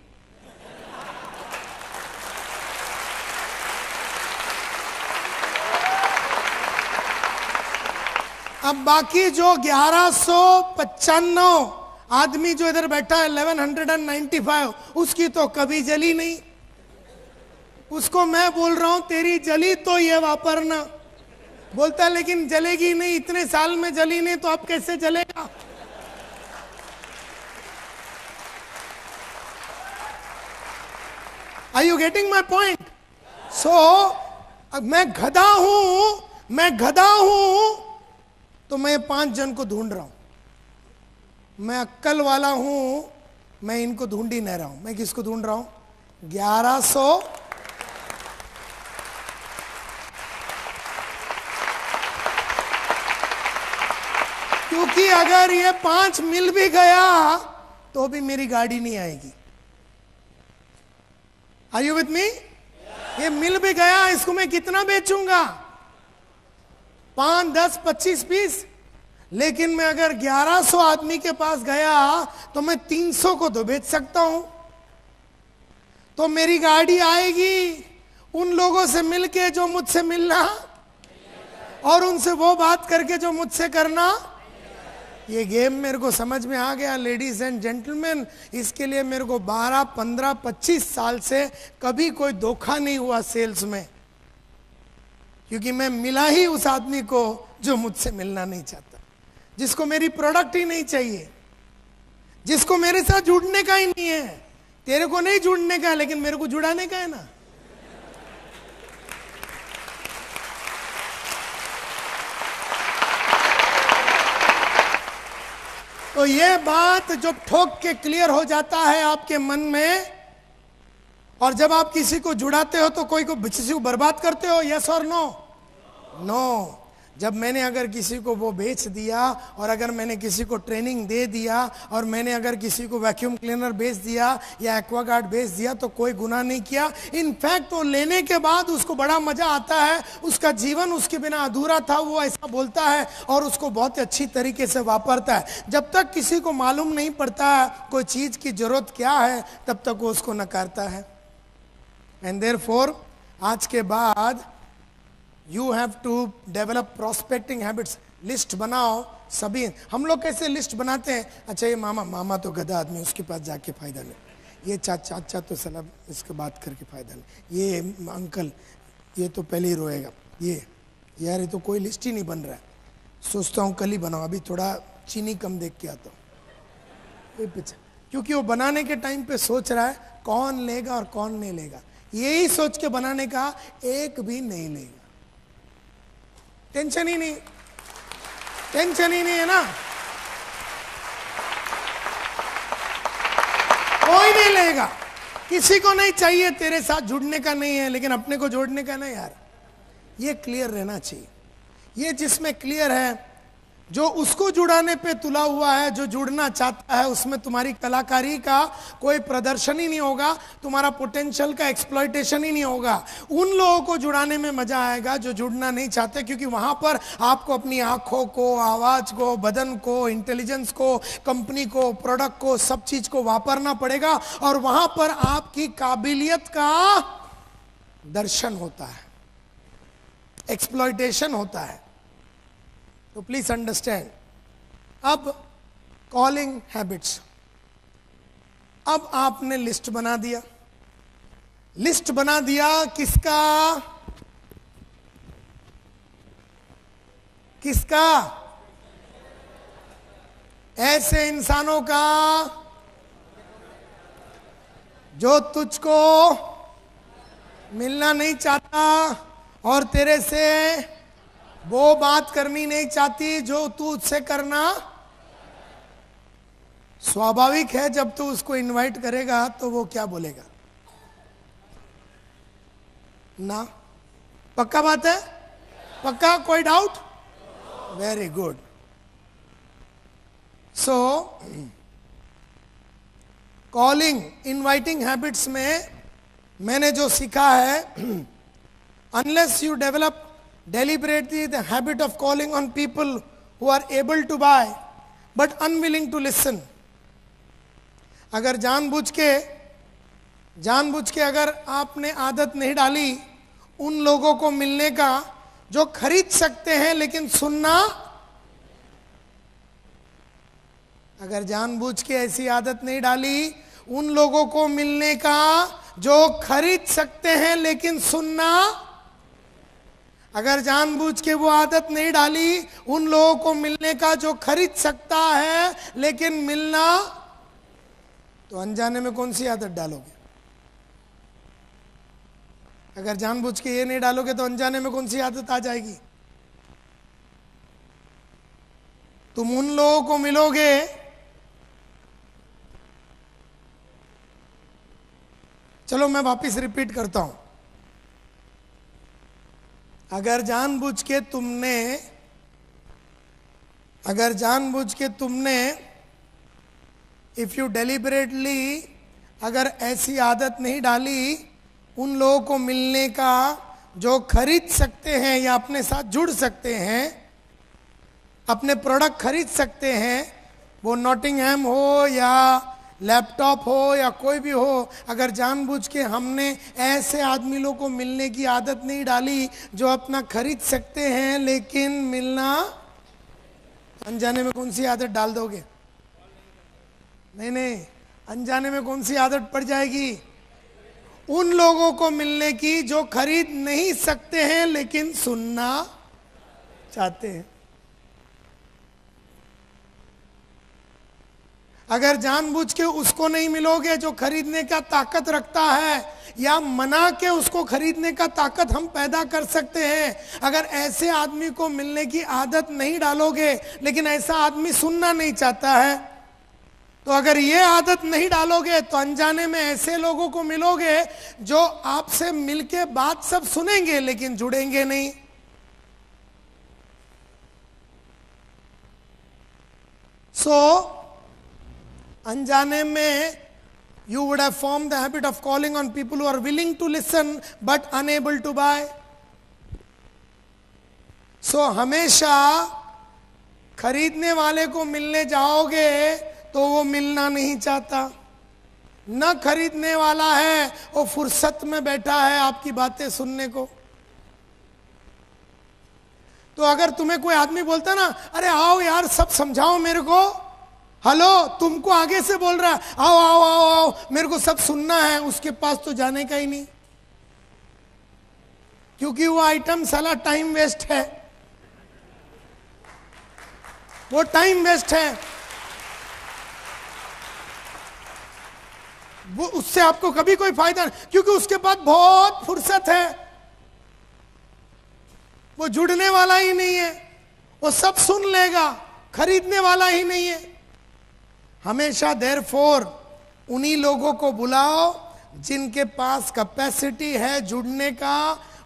अब बाकी जो 1195 आदमी जो इधर बैठा है, 1195, उसकी तो कभी जली नहीं। उसको मैं बोल रहा हूं तेरी जली तो ये वापरना। बोलता है लेकिन जलेगी नहीं, इतने साल में जली नहीं तो अब कैसे जलेगा? Are you getting my point? So, मैं गधा हूं तो मैं 5 जन को ढूंढ रहा हूं। मैं अक्कल वाला हूं, मैं इनको ढूंढ ही नहीं रहा हूं। मैं किसको ढूंढ रहा हूं? 1100। क्योंकि अगर ये 5 मिल भी गया तो भी मेरी गाड़ी नहीं आएगी। Are you with me? ये मिल भी गया, इसको मैं कितना बेचूंगा? 5 10 25 पीस। लेकिन मैं अगर 1100 आदमी के पास गया तो मैं 300 को तो बेच सकता हूं। तो मेरी गाड़ी आएगी उन लोगों से मिलके जो मुझसे मिलना, और उनसे वो बात करके जो मुझसे करना। ये गेम मेरे को समझ में आ गया लेडीज एंड जेंटलमैन। इसके लिए मेरे को 12 15 25 साल से कभी कोई धोखा नहीं हुआ सेल्स में, क्योंकि मैं मिला ही उस आदमी को जो मुझसे मिलना नहीं चाहता, जिसको मेरी प्रोडक्ट ही नहीं चाहिए, जिसको मेरे साथ जुड़ने का ही नहीं है। तेरे को नहीं जुड़ने का है, लेकिन मेरे को जुड़ाने का है ना। तो ये बात जब ठोक के क्लियर हो जाता है आपके मन में, और जब आप किसी को जुड़ाते हो तो कोई को किसी को बर्बाद करते हो, यस और नो? नो। जब मैंने अगर किसी को वो बेच दिया, और अगर मैंने किसी को ट्रेनिंग दे दिया, और मैंने अगर किसी को वैक्यूम क्लीनर बेच दिया या एक्वागार्ड बेच दिया, तो कोई गुनाह नहीं किया। इनफैक्ट वो लेने के बाद उसको बड़ा मजा आता है। उसका जीवन उसके बिना अधूरा था, वो ऐसा बोलता है, और उसको बहुत अच्छी तरीके से वापरता है। जब तक किसी को मालूम नहीं पड़ता कोई चीज की जरूरत क्या है, तब तक वो उसको नकारता है। एंड देयरफॉर आज के बाद you have to develop prospecting habits. List बनाओ सभी। हम लोग कैसे लिस्ट बनाते हैं? अच्छा ये मामा तो गधा आदमी, उसके पास जाके फायदा नहीं। ये चाचा तो सलाह इसके बात करके फायदा नहीं। ये अंकल ये तो पहले ही रोएगा। ये यार ये तो कोई लिस्ट ही नहीं बन रहा है। सोचता हूँ कल ही बनाओ, अभी थोड़ा चीनी कम देख के आता हूँ। ये पीछे, क्योंकि वो बनाने के टाइम पे सोच रहा है कौन लेगा और कौन नहीं लेगा। यही सोच के बनाने का, एक भी नहीं लेगा। टेंशन ही नहीं है ना। कोई नहीं लेगा, किसी को नहीं चाहिए, तेरे साथ जुड़ने का नहीं है, लेकिन अपने को जोड़ने का ना यार। ये क्लियर रहना चाहिए। ये जिसमें क्लियर है, जो उसको जुड़ाने पे तुला हुआ है, जो जुड़ना चाहता है, उसमें तुम्हारी कलाकारी का कोई प्रदर्शन ही नहीं होगा, तुम्हारा पोटेंशियल का एक्सप्लॉयटेशन ही नहीं होगा। उन लोगों को जुड़ाने में मजा आएगा जो जुड़ना नहीं चाहते, क्योंकि वहां पर आपको अपनी आंखों को, आवाज को, बदन को, इंटेलिजेंस को, कंपनी को, प्रोडक्ट को, सब चीज को वापरना पड़ेगा, और वहां पर आपकी काबिलियत का दर्शन होता है, एक्सप्लॉयटेशन होता है। तो प्लीज अंडरस्टैंड। अब कॉलिंग हैबिट्स। अब आपने लिस्ट बना दिया। लिस्ट बना दिया किसका? किसका? ऐसे इंसानों का जो तुझको मिलना नहीं चाहता और तेरे से वो बात करनी नहीं चाहती जो तू उससे करना। स्वाभाविक है जब तू उसको इनवाइट करेगा तो वो क्या बोलेगा ना। पक्का बात है? पक्का? कोई doubt? Very good. So calling inviting habits में मैंने जो सीखा है, unless you develop deliberately the habit of calling on people who are able to buy but unwilling to listen, अगर जानबूझ के अगर आपने आदत नहीं डाली उन लोगों को मिलने का जो खरीद सकते हैं लेकिन सुनना, अगर जानबूझ के ऐसी आदत नहीं डाली उन लोगों को मिलने का जो खरीद सकते हैं लेकिन सुनना, अगर जानबूझ के वो आदत नहीं डाली उन लोगों को मिलने का जो खरीद सकता है लेकिन मिलना, तो अनजाने में कौन सी आदत डालोगे? अगर जानबूझ के ये नहीं डालोगे तो अनजाने में कौन सी आदत आ जाएगी? तुम उन लोगों को मिलोगे चलो मैं वापस रिपीट करता हूं। अगर जानबूझ के तुमने इफ यू डेलिबरेटली अगर ऐसी आदत नहीं डाली उन लोगों को मिलने का जो खरीद सकते हैं या अपने साथ जुड़ सकते हैं, अपने प्रोडक्ट खरीद सकते हैं, वो नॉटिंघम हो या लैपटॉप हो या कोई भी हो, अगर जानबूझ के हमने ऐसे आदमी लोगों को मिलने की आदत नहीं डाली जो अपना खरीद सकते हैं लेकिन मिलना, अनजाने में कौन सी आदत डाल दोगे? नहीं, अनजाने में कौन सी आदत पड़ जाएगी? उन लोगों को मिलने की जो खरीद नहीं सकते हैं लेकिन सुनना चाहते हैं। अगर जानबूझ के उसको नहीं मिलोगे जो खरीदने का ताकत रखता है या मना के उसको खरीदने का ताकत हम पैदा कर सकते हैं, अगर ऐसे आदमी को मिलने की आदत नहीं डालोगे लेकिन ऐसा आदमी सुनना नहीं चाहता है, तो अगर ये आदत नहीं डालोगे तो अनजाने में ऐसे लोगों को मिलोगे जो आपसे मिलके बात सब सुनेंगे लेकिन जुड़ेंगे नहीं। अनजाने में you would have formed the habit of calling on people who are willing to listen but unable to buy. हमेशा खरीदने वाले को मिलने जाओगे तो वो मिलना नहीं चाहता, न खरीदने वाला है वो फुर्सत में बैठा है आपकी बातें सुनने को। तो अगर तुम्हें कोई आदमी बोलता ना, अरे आओ यार सब समझाओ मेरे को, हेलो तुमको आगे से बोल रहा है, आओ आओ आओ आओ मेरे को सब सुनना है, उसके पास तो जाने का ही नहीं, क्योंकि वो आइटम साला टाइम वेस्ट है, वो टाइम वेस्ट है, वो उससे आपको कभी कोई फायदा नहीं, क्योंकि उसके पास बहुत फुर्सत है, वो जुड़ने वाला ही नहीं है, वो सब सुन लेगा, खरीदने वाला ही नहीं है। हमेशा देयरफॉर उन्हीं लोगों को बुलाओ जिनके पास कैपेसिटी है जुड़ने का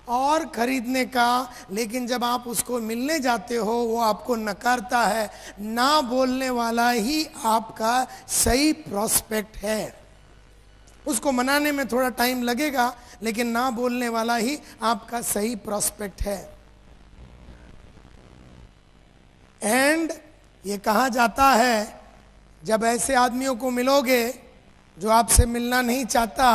और खरीदने का, लेकिन जब आप उसको मिलने जाते हो वो आपको नकारता है। ना बोलने वाला ही आपका सही प्रोस्पेक्ट है, उसको मनाने में थोड़ा टाइम लगेगा लेकिन ना बोलने वाला ही आपका सही प्रोस्पेक्ट है। एंड ये कहा जाता है जब ऐसे आदमियों को मिलोगे जो आपसे मिलना नहीं चाहता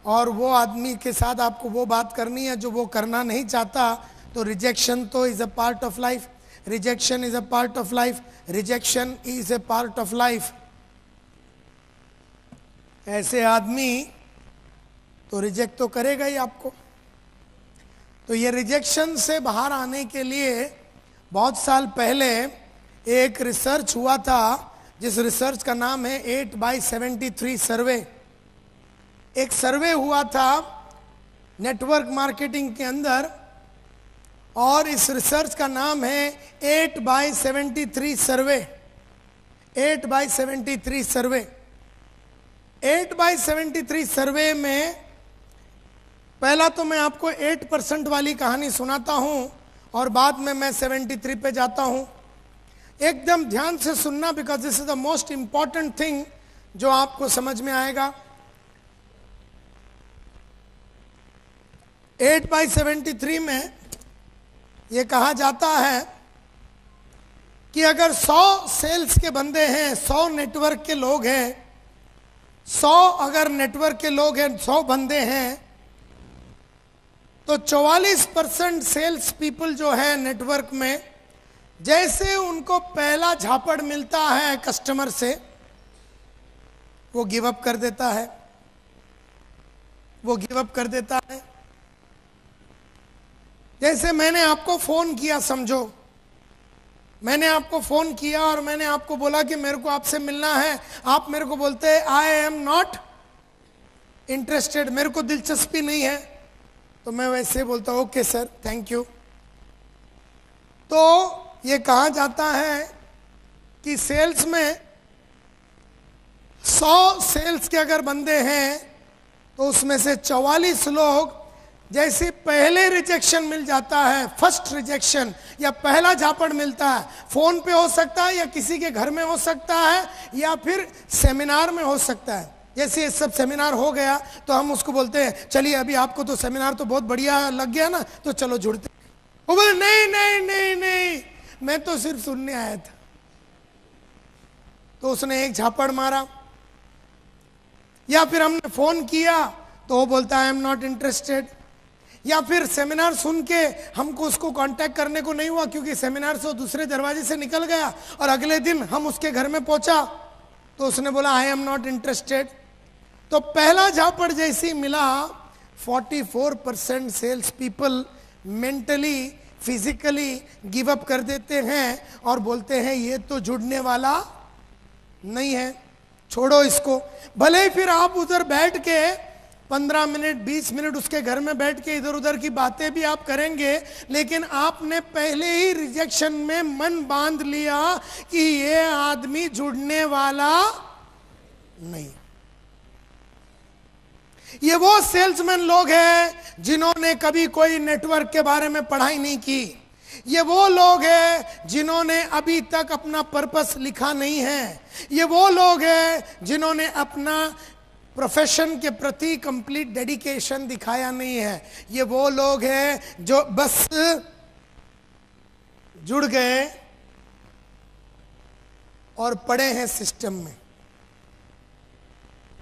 और वो आदमी के साथ आपको वो बात करनी है जो वो करना नहीं चाहता, तो रिजेक्शन तो is a part of life, rejection is a part of life, rejection is a part of life. ऐसे आदमी तो रिजेक्ट तो करेगा ही आपको। तो ये रिजेक्शन से बाहर आने के लिए बहुत साल पहले एक रिसर्च हुआ था, जिस रिसर्च का नाम है 8x73 सर्वे। एक सर्वे हुआ था नेटवर्क मार्केटिंग के अंदर, और इस रिसर्च का नाम है 8x73 सर्वे। 8x73 सर्वे। 8x73 सर्वे में पहला तो मैं आपको 8% वाली कहानी सुनाता हूं और बाद में मैं 73 पे जाता हूं। एकदम ध्यान से सुनना, because this is the most important thing जो आपको समझ में आएगा। 8x73 में यह कहा जाता है कि अगर 100 सेल्स के बंदे हैं, 100 नेटवर्क के लोग हैं, 100 अगर नेटवर्क के लोग हैं, 100 बंदे हैं, तो 44% सेल्स पीपल जो है नेटवर्क में, जैसे उनको पहला झापड़ मिलता है कस्टमर से, वो गिव अप कर देता है। वो गिव अप कर देता है। जैसे मैंने आपको फोन किया, समझो मैंने आपको फोन किया और मैंने आपको बोला कि मेरे को आपसे मिलना है। आप मेरे को बोलते हैं आई एम नॉट इंटरेस्टेड, मेरे को दिलचस्पी नहीं है, तो मैं वैसे बोलता हूं ओके सर, थैंक यू। तो ये कहा जाता है कि सेल्स में 100 सेल्स के अगर बंदे हैं तो उसमें से 44 लोग जैसे पहले रिजेक्शन मिल जाता है, फर्स्ट रिजेक्शन या पहला झापड़ मिलता है, फोन पे हो सकता है या किसी के घर में हो सकता है या फिर सेमिनार में हो सकता है। जैसे ये सब सेमिनार हो गया तो हम उसको बोलते हैं चलिए अभी आपको तो सेमिनार तो बहुत बढ़िया लग गया ना, तो चलो जुड़ते। वो बोले नहीं नहीं नहीं नहीं, मैं तो सिर्फ सुनने आया था। तो उसने एक झापड़ मारा। या फिर हमने फोन किया तो वो बोलता है आई एम नॉट इंटरेस्टेड। या फिर सेमिनार सुन के हमको उसको कांटेक्ट करने को नहीं हुआ क्योंकि सेमिनार से दूसरे दरवाजे से निकल गया और अगले दिन हम उसके घर में पहुंचा तो उसने बोला आई एम नॉट इंटरेस्टेड। तो पहला झापड़ जैसे ही मिला, 44% sales people mentally physically give up कर देते हैं और बोलते हैं ये तो जुड़ने वाला नहीं है, छोड़ो इसको। भले ही फिर आप उधर बैठ के 15 मिनट 20 मिनट उसके घर में बैठ के इधर उधर की बातें भी आप करेंगे, लेकिन आपने पहले ही रिजेक्शन में मन बांध लिया कि ये आदमी जुड़ने वाला नहीं। ये वो सेल्समैन लोग हैं जिन्होंने कभी कोई नेटवर्क के बारे में पढ़ाई नहीं की। ये वो लोग हैं जिन्होंने अभी तक अपना पर्पस लिखा नहीं है। ये वो लोग हैं जिन्होंने अपना प्रोफेशन के प्रति कंप्लीट डेडिकेशन दिखाया नहीं है। ये वो लोग हैं जो बस जुड़ गए और पड़े हैं सिस्टम में।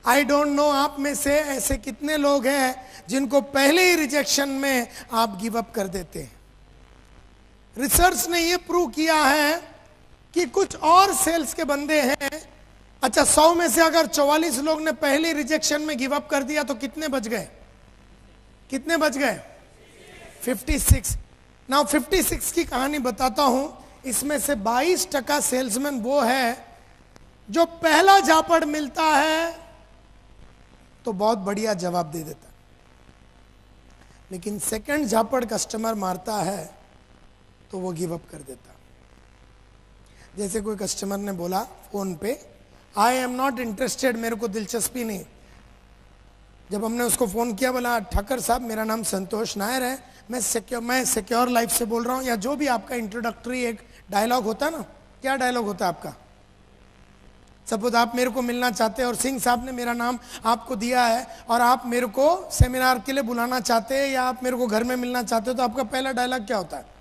आई डोंट नो आप में से ऐसे कितने लोग हैं जिनको पहले ही रिजेक्शन में आप गिव अप कर देते हैं। रिसर्च ने यह प्रूव किया है कि कुछ और सेल्स के बंदे हैं। अच्छा, 100 में से अगर 44 लोग ने पहले रिजेक्शन में गिव अप कर दिया तो कितने बच गए? कितने बच गए? 56। नाउ 56 की कहानी बताता हूं। इसमें से 22% सेल्समैन वो है जो पहला झापड़ मिलता है तो बहुत बढ़िया जवाब दे देता, लेकिन सेकंड झापड़ कस्टमर मारता है तो वो गिव अप कर देता। जैसे कोई कस्टमर ने बोला फोन पे आई एम नॉट इंटरेस्टेड, मेरे को दिलचस्पी नहीं। जब हमने उसको फोन किया, बोला ठाकर साहब मेरा नाम संतोष नायर है, मैं सिक्योर लाइफ से बोल रहा हूँ, या जो भी आपका इंट्रोडक्टरी एक डायलॉग होता है ना, क्या डायलॉग होता है आपका? सपोज आप मेरे को मिलना चाहते हैं और सिंह साहब ने मेरा नाम आपको दिया है और आप मेरे को सेमिनार के लिए बुलाना चाहते हैं या आप मेरे को घर में मिलना चाहते हो, तो आपका पहला डायलॉग क्या होता है?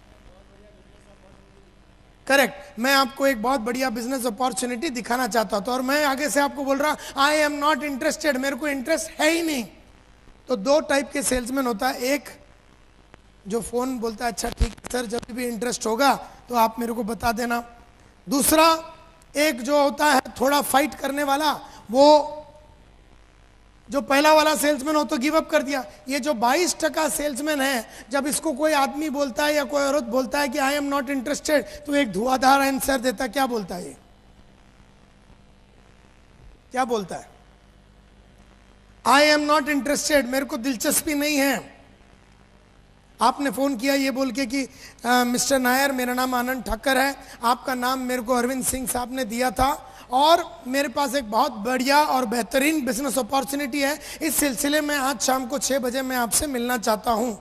करेक्ट, मैं आपको एक बहुत बढ़िया बिजनेस अपॉर्चुनिटी दिखाना चाहता हूं, तो और मैं आगे से आपको बोल रहा आई एम नॉट इंटरेस्टेड, मेरे को इंटरेस्ट है ही नहीं। तो दो टाइप के सेल्समैन होता है, एक जो फोन बोलता है अच्छा ठीक है सर, जब भी इंटरेस्ट होगा तो आप मेरे को बता देना। दूसरा एक जो होता है थोड़ा फाइट करने वाला, वो जो पहला वाला सेल्समैन हो तो गिव अप कर दिया। ये जो 22% सेल्समैन है, जब इसको कोई आदमी बोलता है या कोई औरत बोलता है कि आई एम नॉट इंटरेस्टेड, तो एक धुआंधार आंसर देता है। क्या बोलता है? ये क्या बोलता है? आई एम नॉट इंटरेस्टेड, मेरे को दिलचस्पी नहीं है। आपने फ़ोन किया ये बोल के कि मिस्टर नायर, मेरा नाम आनंद ठाकर है, आपका नाम मेरे को अरविंद सिंह साहब ने दिया था और मेरे पास एक बहुत बढ़िया और बेहतरीन बिजनेस अपॉर्चुनिटी है, इस सिलसिले में आज शाम को 6 बजे मैं आपसे मिलना चाहता हूं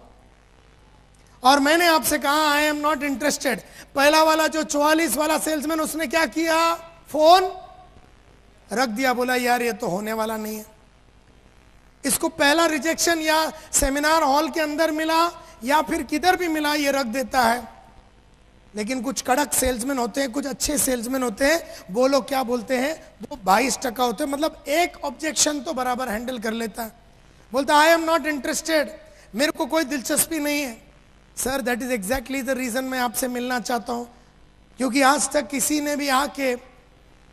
और मैंने आपसे कहा आई एम नॉट इंटरेस्टेड। पहला वाला जो 44 वाला सेल्समैन, उसने क्या किया, फोन रख दिया, बोला यार ये तो होने वाला नहीं है। इसको पहला रिजेक्शन या सेमिनार हॉल के अंदर मिला या फिर किधर भी मिला, ये रख देता है। लेकिन कुछ कड़क सेल्समैन होते हैं, कुछ अच्छे सेल्समैन होते हैं, वो लोग क्या बोलते हैं, वो 22% होते हैं, मतलब एक ऑब्जेक्शन तो बराबर हैंडल कर लेता है। बोलता आई एम नॉट इंटरेस्टेड, मेरे को कोई दिलचस्पी नहीं है। Sir that is exactly the reason मैं आपसे मिलना चाहता हूं, क्योंकि आज तक किसी ने भी आके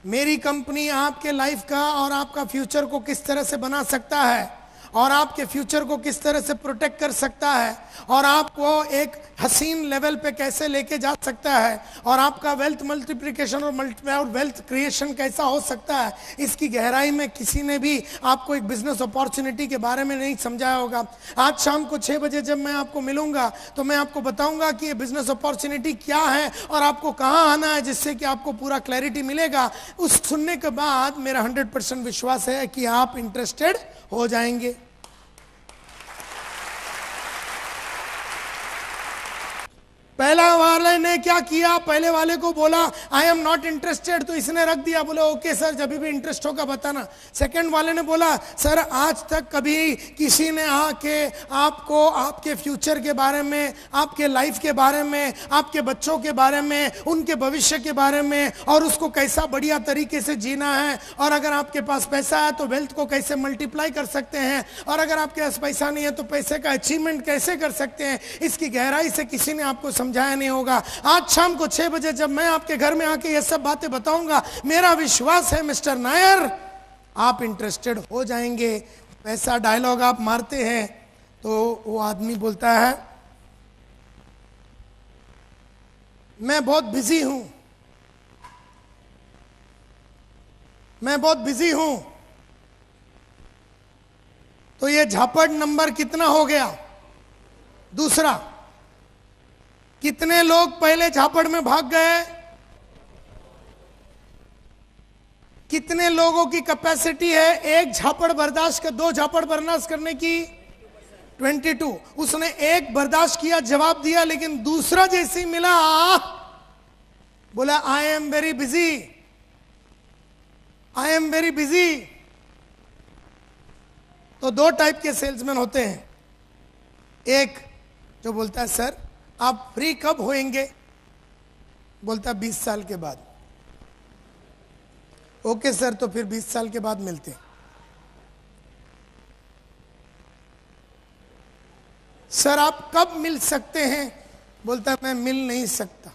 मेरी कंपनी आपके लाइफ का और आपका फ्यूचर को किस तरह से बना सकता है और आपके फ्यूचर को किस तरह से प्रोटेक्ट कर सकता है और आपको एक हसीन लेवल पे कैसे लेके जा सकता है और आपका वेल्थ मल्टीप्लिकेशन और वेल्थ क्रिएशन कैसा हो सकता है, इसकी गहराई में किसी ने भी आपको एक बिजनेस अपॉर्चुनिटी के बारे में नहीं समझाया होगा। आज शाम को 6 बजे जब मैं आपको मिलूंगा तो मैं आपको बताऊंगा कि ये बिजनेस अपॉर्चुनिटी क्या है और आपको कहाँ आना है, जिससे कि आपको पूरा क्लैरिटी मिलेगा। उस सुनने के बाद मेरा 100% विश्वास है कि आप इंटरेस्टेड हो जाएंगे। पहला वाले ने क्या किया, पहले वाले को बोला आई एम नॉट इंटरेस्टेड, तो इसने रख दिया, बोले ओके सर जब भी इंटरेस्ट होगा बताना। सेकंड वाले ने बोला सर आज तक कभी किसी ने आके आपको आपके फ्यूचर के बारे में, आपके लाइफ के बारे में, आपके बच्चों के बारे में, उनके भविष्य के बारे में और उसको कैसा बढ़िया तरीके से जीना है और अगर आपके पास पैसा है तो वेल्थ को कैसे मल्टीप्लाई कर सकते हैं और अगर आपके पास पैसा नहीं है तो पैसे का अचीवमेंट कैसे कर सकते हैं, इसकी गहराई से किसी ने आपको समझाया नहीं होगा। आज शाम को 6 बजे जब मैं आपके घर में आके ये सब बातें बताऊंगा, मेरा विश्वास है मिस्टर नायर आप इंटरेस्टेड हो जाएंगे। ऐसा डायलॉग आप मारते हैं तो वो आदमी बोलता है मैं बहुत बिजी हूं, मैं बहुत बिजी हूं। तो ये झापड़ नंबर कितना हो गया, दूसरा। कितने लोग पहले झापड़ में भाग गए, कितने लोगों की कैपेसिटी है एक झापड़ बर्दाश्त कर, 2 झापड़ बर्दाश्त करने की, 22। उसने एक बर्दाश्त किया, जवाब दिया, लेकिन दूसरा जैसे ही मिला बोला I am very busy, I am very busy. तो 2 टाइप के सेल्समैन होते हैं, एक जो बोलता है सर आप फ्री कब होएंगे, बोलता 20 साल के बाद। ओके सर तो फिर 20 साल के बाद मिलते हैं। सर आप कब मिल सकते हैं, बोलता मैं मिल नहीं सकता।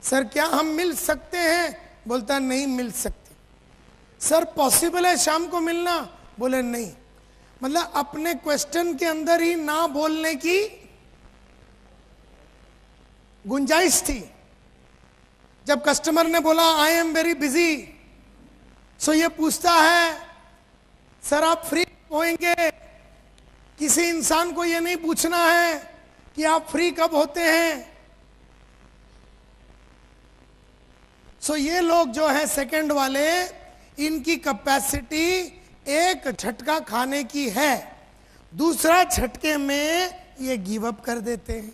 सर क्या हम मिल सकते हैं, बोलता नहीं मिल सकते। सर पॉसिबल है शाम को मिलना, बोले नहीं। मतलब अपने क्वेश्चन के अंदर ही ना बोलने की गुंजाइश थी। जब कस्टमर ने बोला आई एम वेरी बिजी, सो ये पूछता है सर आप फ्री होंगे। किसी इंसान को ये नहीं पूछना है कि आप फ्री कब होते हैं। सो ये लोग जो है सेकंड वाले, इनकी कैपेसिटी एक झटका खाने की है, दूसरा झटके में ये गिव अप कर देते हैं।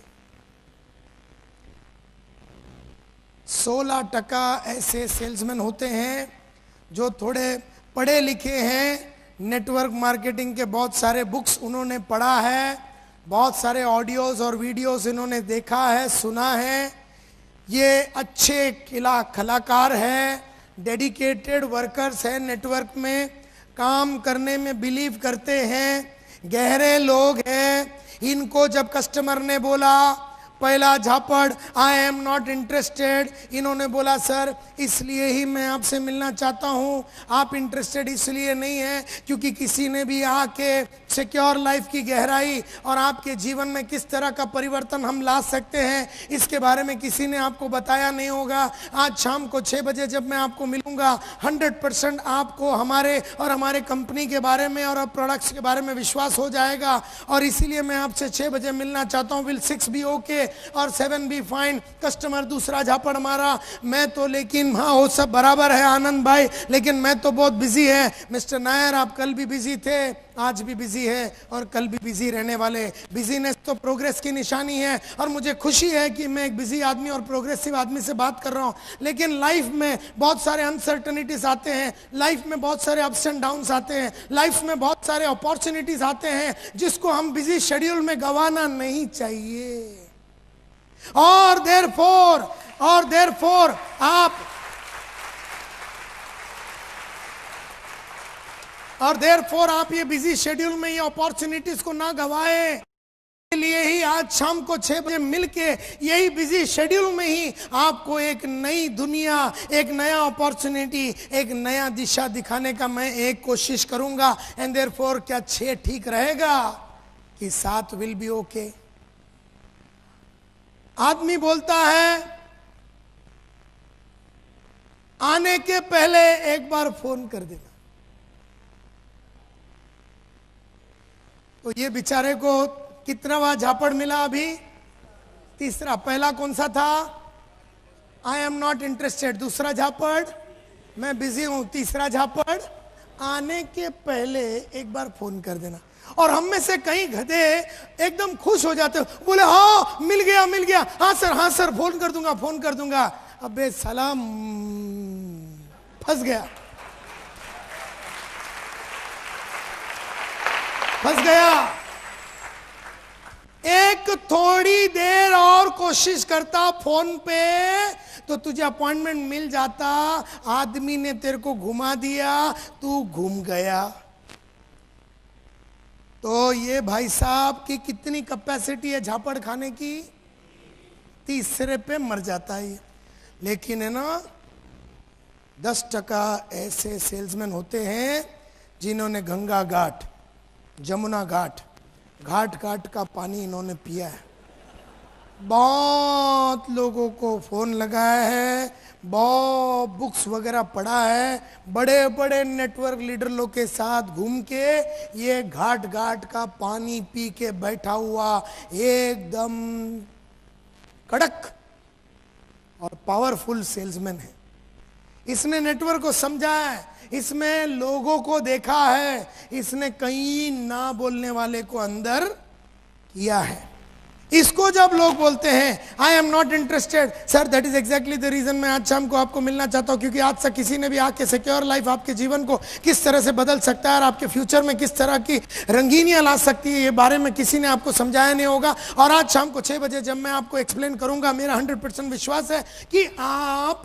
16% ऐसे सेल्समैन होते हैं जो थोड़े पढ़े लिखे हैं, नेटवर्क मार्केटिंग के बहुत सारे बुक्स उन्होंने पढ़ा है, बहुत सारे ऑडियोज और वीडियोस इन्होंने देखा है, सुना है। ये अच्छे कलाकार हैं, डेडिकेटेड वर्कर्स हैं, नेटवर्क में काम करने में बिलीव करते हैं, गहरे लोग हैं। इनको जब कस्टमर ने बोला पहला झापड़ आई एम नॉट इंटरेस्टेड, इन्होंने बोला सर इसलिए ही मैं आपसे मिलना चाहता हूं, आप इंटरेस्टेड इसलिए नहीं है क्योंकि किसी ने भी आके सिक्योर लाइफ की गहराई और आपके जीवन में किस तरह का परिवर्तन हम ला सकते हैं, इसके बारे में किसी ने आपको बताया नहीं होगा। आज शाम को 6 बजे जब मैं आपको मिलूंगा, 100% आपको हमारे और हमारे कंपनी के बारे में और प्रोडक्ट्स के बारे में विश्वास हो जाएगा। और इसीलिए मैं आपसे 6 बजे मिलना चाहता हूँ। विल 6 बी ओके और 7 बी फाइन? कस्टमर दूसरा झापड़ मारा, मैं तो लेकिन हाँ वो सब बराबर है आनंद भाई, लेकिन मैं तो बहुत बिजी है। मिस्टर नायर, आप कल भी बिजी थे, आज भी बिजी है और कल भी बिजी रहने वाले। बिजीनेस तो प्रोग्रेस की निशानी है और मुझे खुशी है कि मैं एक बिजी आदमी और प्रोग्रेसिव आदमी से बात कर रहा हूं। लेकिन लाइफ में बहुत सारे अनसर्टनिटीज आते हैं, लाइफ में बहुत सारे अप्स एंड डाउन्स आते हैं, लाइफ में बहुत सारे अपॉर्चुनिटीज आते हैं जिसको हम बिजी शेड्यूल में गंवाना नहीं चाहिए। और देयरफॉर आप ये बिजी शेड्यूल में ये अपॉर्चुनिटीज को ना गवाएं। लिए ही आज शाम को 6 बजे मिलके यही बिजी शेड्यूल में ही आपको एक नई दुनिया, एक नया अपॉर्चुनिटी, एक नया दिशा दिखाने का मैं एक कोशिश करूंगा। एंड देयरफॉर क्या 6 ठीक रहेगा कि 7 विल बी ओके? आदमी बोलता है आने के पहले एक बार फोन कर देना। तो ये बेचारे को कितनावा झापड़ मिला अभी? तीसरा। पहला कौन सा था? आई एम नॉट इंटरेस्टेड। दूसरा झापड़, मैं बिजी हूं। तीसरा झापड़, आने के पहले एक बार फोन कर देना। और हम में से कई गधे एकदम खुश हो जाते हो, बोले हाँ मिल गया, हाँ सर फोन कर दूंगा। अबे सलाम, फंस गया। एक थोड़ी देर और कोशिश करता फोन पे तो तुझे अपॉइंटमेंट मिल जाता। आदमी ने तेरे को घुमा दिया, तू घूम गया। तो ये भाई साहब की कितनी कैपेसिटी है झापड़ खाने की? तीसरे पे मर जाता है। लेकिन है ना, 10% ऐसे सेल्समैन होते हैं जिन्होंने गंगा घाट, जमुना घाट का पानी इन्होंने पिया है। बहुत लोगों को फोन लगाया है, बहुत बुक्स वगैरह पढ़ा है, बड़े बड़े नेटवर्क लीडर लोग के साथ घूम के ये घाट का पानी पी के बैठा हुआ एकदम कड़क और पावरफुल सेल्समैन है। इसने नेटवर्क को समझा है, इसमें लोगों को देखा है, इसने कहीं ना बोलने वाले को अंदर किया है। इसको जब लोग बोलते हैं I am not interested, sir that is exactly the reason मैं आज शाम को आपको मिलना चाहता हूं, क्योंकि आज तक किसी ने भी आके सिक्योर लाइफ आपके जीवन को किस तरह से बदल सकता है और आपके फ्यूचर में किस तरह की रंगीनियां ला सकती है, ये बारे में किसी ने आपको समझाया नहीं होगा। और आज शाम को 6 बजे जब मैं आपको एक्सप्लेन करूंगा, मेरा 100% विश्वास है कि आप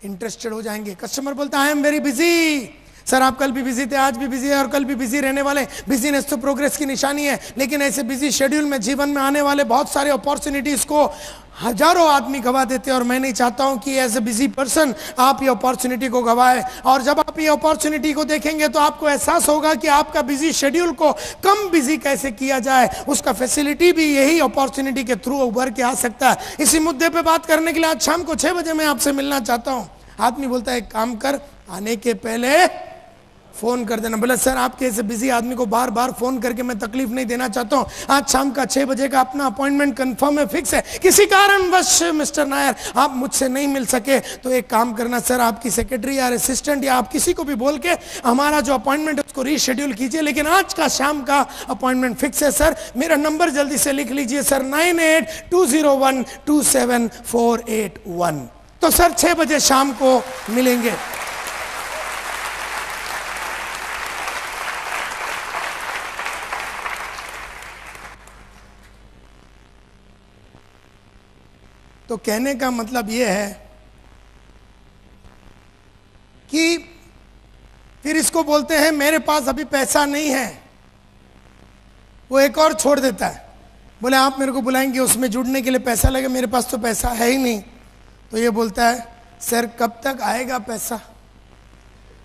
इंटरेस्टेड हो जाएंगे। कस्टमर बोलता है I am very busy. Sir आप कल भी बिजी थे, आज भी बिजी है और कल भी बिजी रहने वाले। बिजीनेस तो प्रोग्रेस की निशानी है, लेकिन ऐसे बिजी शेड्यूल में जीवन में आने वाले बहुत सारे अपॉर्चुनिटीज को हजारों आदमी गवा देते हैं। और मैं नहीं चाहता हूं कि एज ए बिजी पर्सन आप ये अपॉर्चुनिटी को गवाए। और जब आप ये अपॉर्चुनिटी को देखेंगे तो आपको एहसास होगा कि आपका बिजी शेड्यूल को कम बिजी कैसे किया जाए, उसका फैसिलिटी भी यही अपॉर्चुनिटी के थ्रू उभर के आ सकता है। इसी मुद्दे पे बात करने के लिए आज शाम को 6 बजे मैं आपसे मिलना चाहता हूं। आदमी बोलता है एक काम कर, आने के पहले फोन कर देना। बोले सर आपके ऐसे बिजी आदमी को बार बार फोन करके मैं तकलीफ नहीं देना चाहता हूं। आज शाम का 6 बजे का अपना अपॉइंटमेंट कंफर्म है, फिक्स है। किसी कारणवश मिस्टर नायर आप मुझसे नहीं मिल सके तो एक काम करना सर, आपकी सेक्रेटरी या असिस्टेंट या आप किसी को भी बोल के हमारा जो अपॉइंटमेंट है उसको रीशेड्यूल कीजिए, लेकिन आज का शाम का अपॉइंटमेंट फिक्स है सर। मेरा नंबर जल्दी से लिख लीजिए सर, 9820127481। तो सर 6 बजे शाम को मिलेंगे। तो कहने का मतलब यह है कि फिर इसको बोलते हैं मेरे पास अभी पैसा नहीं है, वो एक और छोड़ देता है। बोले आप मेरे को बुलाएंगे, उसमें जुड़ने के लिए पैसा लगे, मेरे पास तो पैसा है ही नहीं। तो ये बोलता है सर कब तक आएगा पैसा?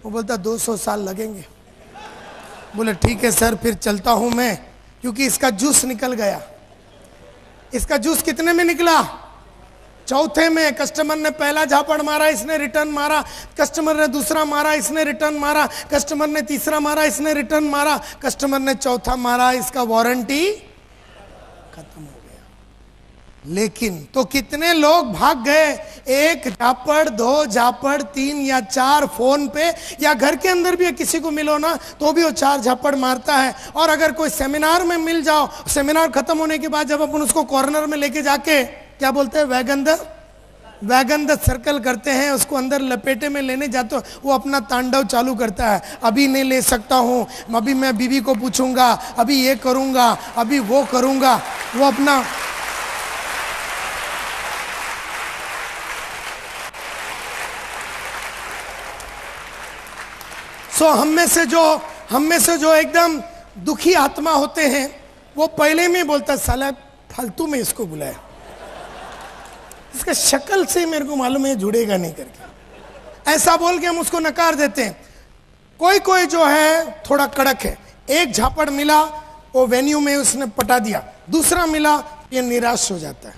वो बोलता 200 साल लगेंगे। बोले ठीक है सर, फिर चलता हूं मैं, क्योंकि इसका जूस निकल गया। इसका जूस कितने में निकला? चौथे में। कस्टमर ने पहला झापड़ मारा, इसने रिटर्न मारा, कस्टमर ने दूसरा मारा, इसने रिटर्न मारा, कस्टमर ने तीसरा मारा, इसने रिटर्न मारा, कस्टमर ने चौथा मारा, इसका वारंटी खत्म हो गया। लेकिन तो कितने लोग भाग गए? एक झापड़, दो झापड़, तीन या चार, फोन पे या घर के अंदर भी किसी को मिलो ना तो भी वो 4 झापड़ मारता है। और अगर कोई सेमिनार में मिल जाओ, सेमिनार खत्म होने के बाद जब अपन उसको कॉर्नर में लेके जाके क्या बोलते हैं, वैगन द सर्कल करते हैं, उसको अंदर लपेटे में लेने जाते हो, वो अपना तांडव चालू करता है। अभी नहीं ले सकता हूं, अभी मैं बीवी को पूछूंगा, अभी ये करूंगा, अभी वो करूंगा, वो अपना हम में से जो एकदम दुखी आत्मा होते हैं, वो पहले में बोलता साला फालतू में इसको बुलाया, इसका शक्ल से मेरे को मालूम है जुड़ेगा नहीं करके, ऐसा बोल के हम उसको नकार देते हैं। कोई जो है थोड़ा कड़क है, एक झापड़ मिला वो वेन्यू में उसने पटा दिया, दूसरा मिला ये निराश हो जाता है,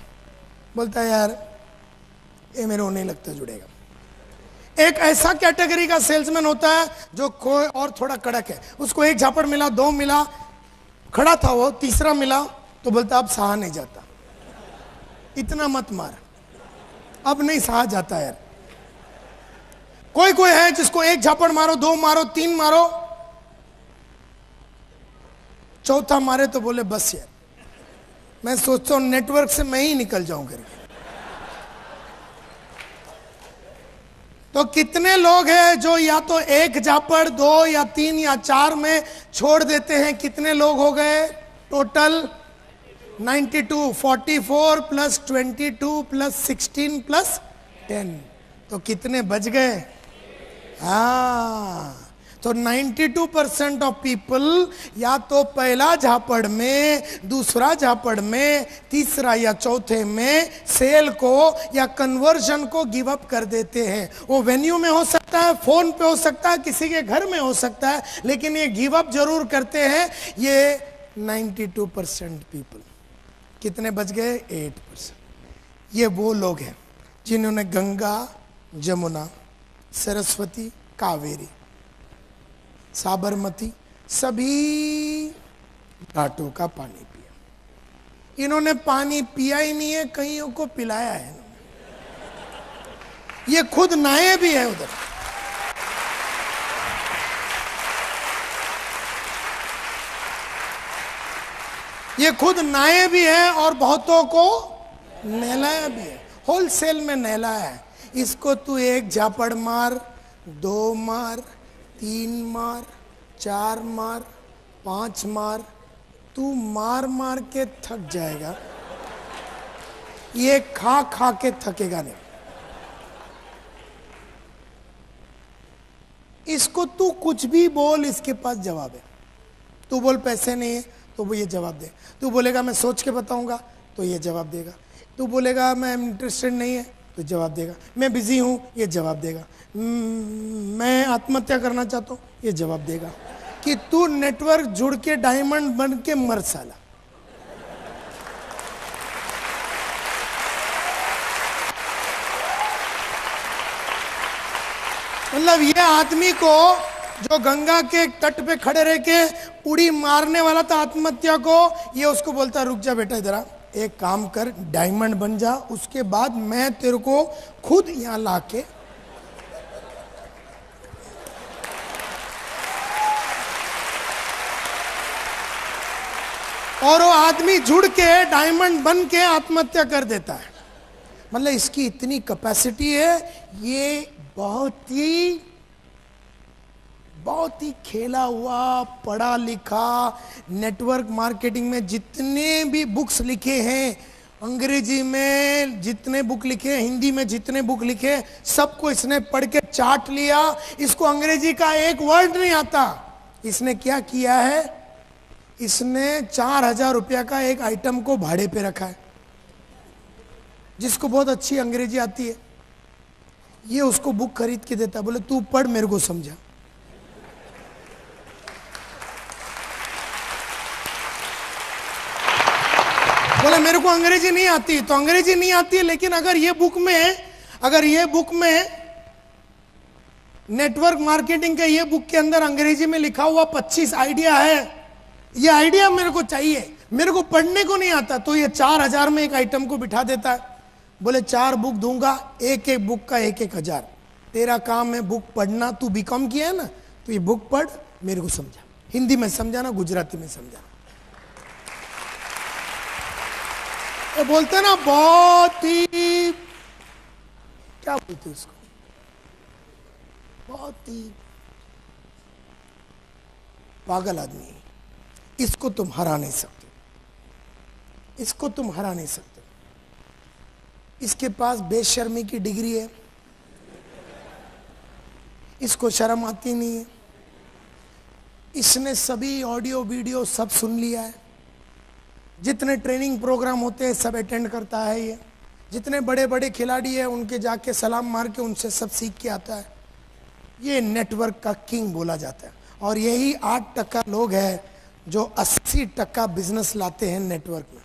बोलता है यार ये मेरे को नहीं लगता जुड़ेगा। एक ऐसा कैटेगरी का सेल्समैन होता है जो कोई और थोड़ा कड़क है, उसको एक झापड़ मिला, 2 मिला, खड़ा था वो, तीसरा मिला तो बोलता अब सहा नहीं जाता, इतना मत मार, अब नहीं सहा जाता यार। कोई है जिसको एक झापड़ मारो, 2 मारो, 3 मारो, चौथा मारे तो बोले बस यार मैं सोचता हूं नेटवर्क से मैं ही निकल जाऊं करके। तो कितने लोग हैं जो या तो एक झापड़, 2 या 3 या 4 में छोड़ देते हैं। कितने लोग हो गए टोटल? 92, 44 प्लस 22 प्लस 16 प्लस 10, तो कितने बच गए? हाँ, तो 92% ऑफ पीपल या तो पहला झापड़ में, दूसरा झापड़ में, तीसरा या चौथे में सेल को या कन्वर्जन को गिव अप कर देते हैं। वो वेन्यू में हो सकता है, फोन पे हो सकता है, किसी के घर में हो सकता है, लेकिन ये गिव अप जरूर करते हैं। ये 92% पीपल। कितने बच गए? 8%। ये वो लोग हैं जिन्होंने गंगा, जमुना, सरस्वती, कावेरी, साबरमती सभी घाटों का पानी पिया। इन्होंने पानी पिया ही नहीं है, कईयों को पिलाया है। ये खुद नहाए भी है उधर। ये खुद नहाए भी है और बहुतों को नहलाया भी है, होलसेल में नहलाया है। इसको तू एक झापड़ मार, 2 मार, 3 मार, 4 मार, 5 मार, तू मार मार के थक जाएगा, ये खा खा के थकेगा नहीं। इसको तू कुछ भी बोल, इसके पास जवाब है। तू बोल पैसे नहीं है तो वो ये जवाब दे। तू बोलेगा मैं सोच के बताऊंगा तो ये जवाब देगा। तू बोलेगा मैं इंटरेस्टेड नहीं है तो जवाब देगा। मैं बिजी हूं, ये जवाब देगा। मैं आत्महत्या करना चाहता हूं, ये जवाब देगा। कि तू नेटवर्क जुड़ के डायमंड बन के मर साला। मतलब ये आदमी को जो गंगा के तट पे खड़े रह के उड़ी मारने वाला था आत्महत्या को, ये उसको बोलता रुक जा बेटा, इधर एक काम कर, डायमंड बन जा, उसके बाद मैं तेरे को खुद यहां लाके और वो आदमी जुड़ के डायमंड बन के आत्महत्या कर देता है। मतलब इसकी इतनी कैपेसिटी है। ये बहुत ही खेला हुआ, पढ़ा लिखा, नेटवर्क मार्केटिंग में जितने भी बुक्स लिखे हैं, अंग्रेजी में जितने बुक लिखे, हिंदी में जितने बुक लिखे, सबको इसने पढ़ के चाट लिया। इसको अंग्रेजी का एक वर्ड नहीं आता। इसने क्या किया है? इसने 4000 रुपया का एक आइटम को भाड़े पे रखा है। जिसको बहुत अच्छी अंग्रेजी आती है, ये उसको बुक खरीद के देता है, बोले तू पढ़, मेरे को समझा। बोले मेरे को अंग्रेजी नहीं आती, तो अंग्रेजी नहीं आती है, लेकिन अगर ये बुक में नेटवर्क मार्केटिंग के ये बुक के अंदर अंग्रेजी में लिखा हुआ 25 आइडिया है, ये आइडिया मेरे को चाहिए, मेरे को पढ़ने को नहीं आता, तो ये 4000 में एक आइटम को बिठा देता है। बोले 4 बुक दूंगा, एक बुक का 1,000। तेरा काम है बुक पढ़ना, तू बीकॉम किया है ना, तो ये बुक पढ़, मेरे को समझा, हिंदी में समझाना, गुजराती में समझाना। ये बोलते ना बहुत ही, क्या बोलते उसको, बहुत ही पागल आदमी है। इसको तुम हरा नहीं सकते, इसको तुम हरा नहीं सकते। इसके पास बेशर्मी की डिग्री है, इसको शर्म आती नहीं है। इसने सभी ऑडियो वीडियो सब सुन लिया है, जितने ट्रेनिंग प्रोग्राम होते हैं सब अटेंड करता है ये, जितने बड़े बड़े खिलाड़ी हैं उनके जाके सलाम मार के उनसे सब सीख के आता है। ये नेटवर्क का किंग बोला जाता है। और यही 8% लोग हैं जो 80% बिजनेस लाते हैं नेटवर्क में।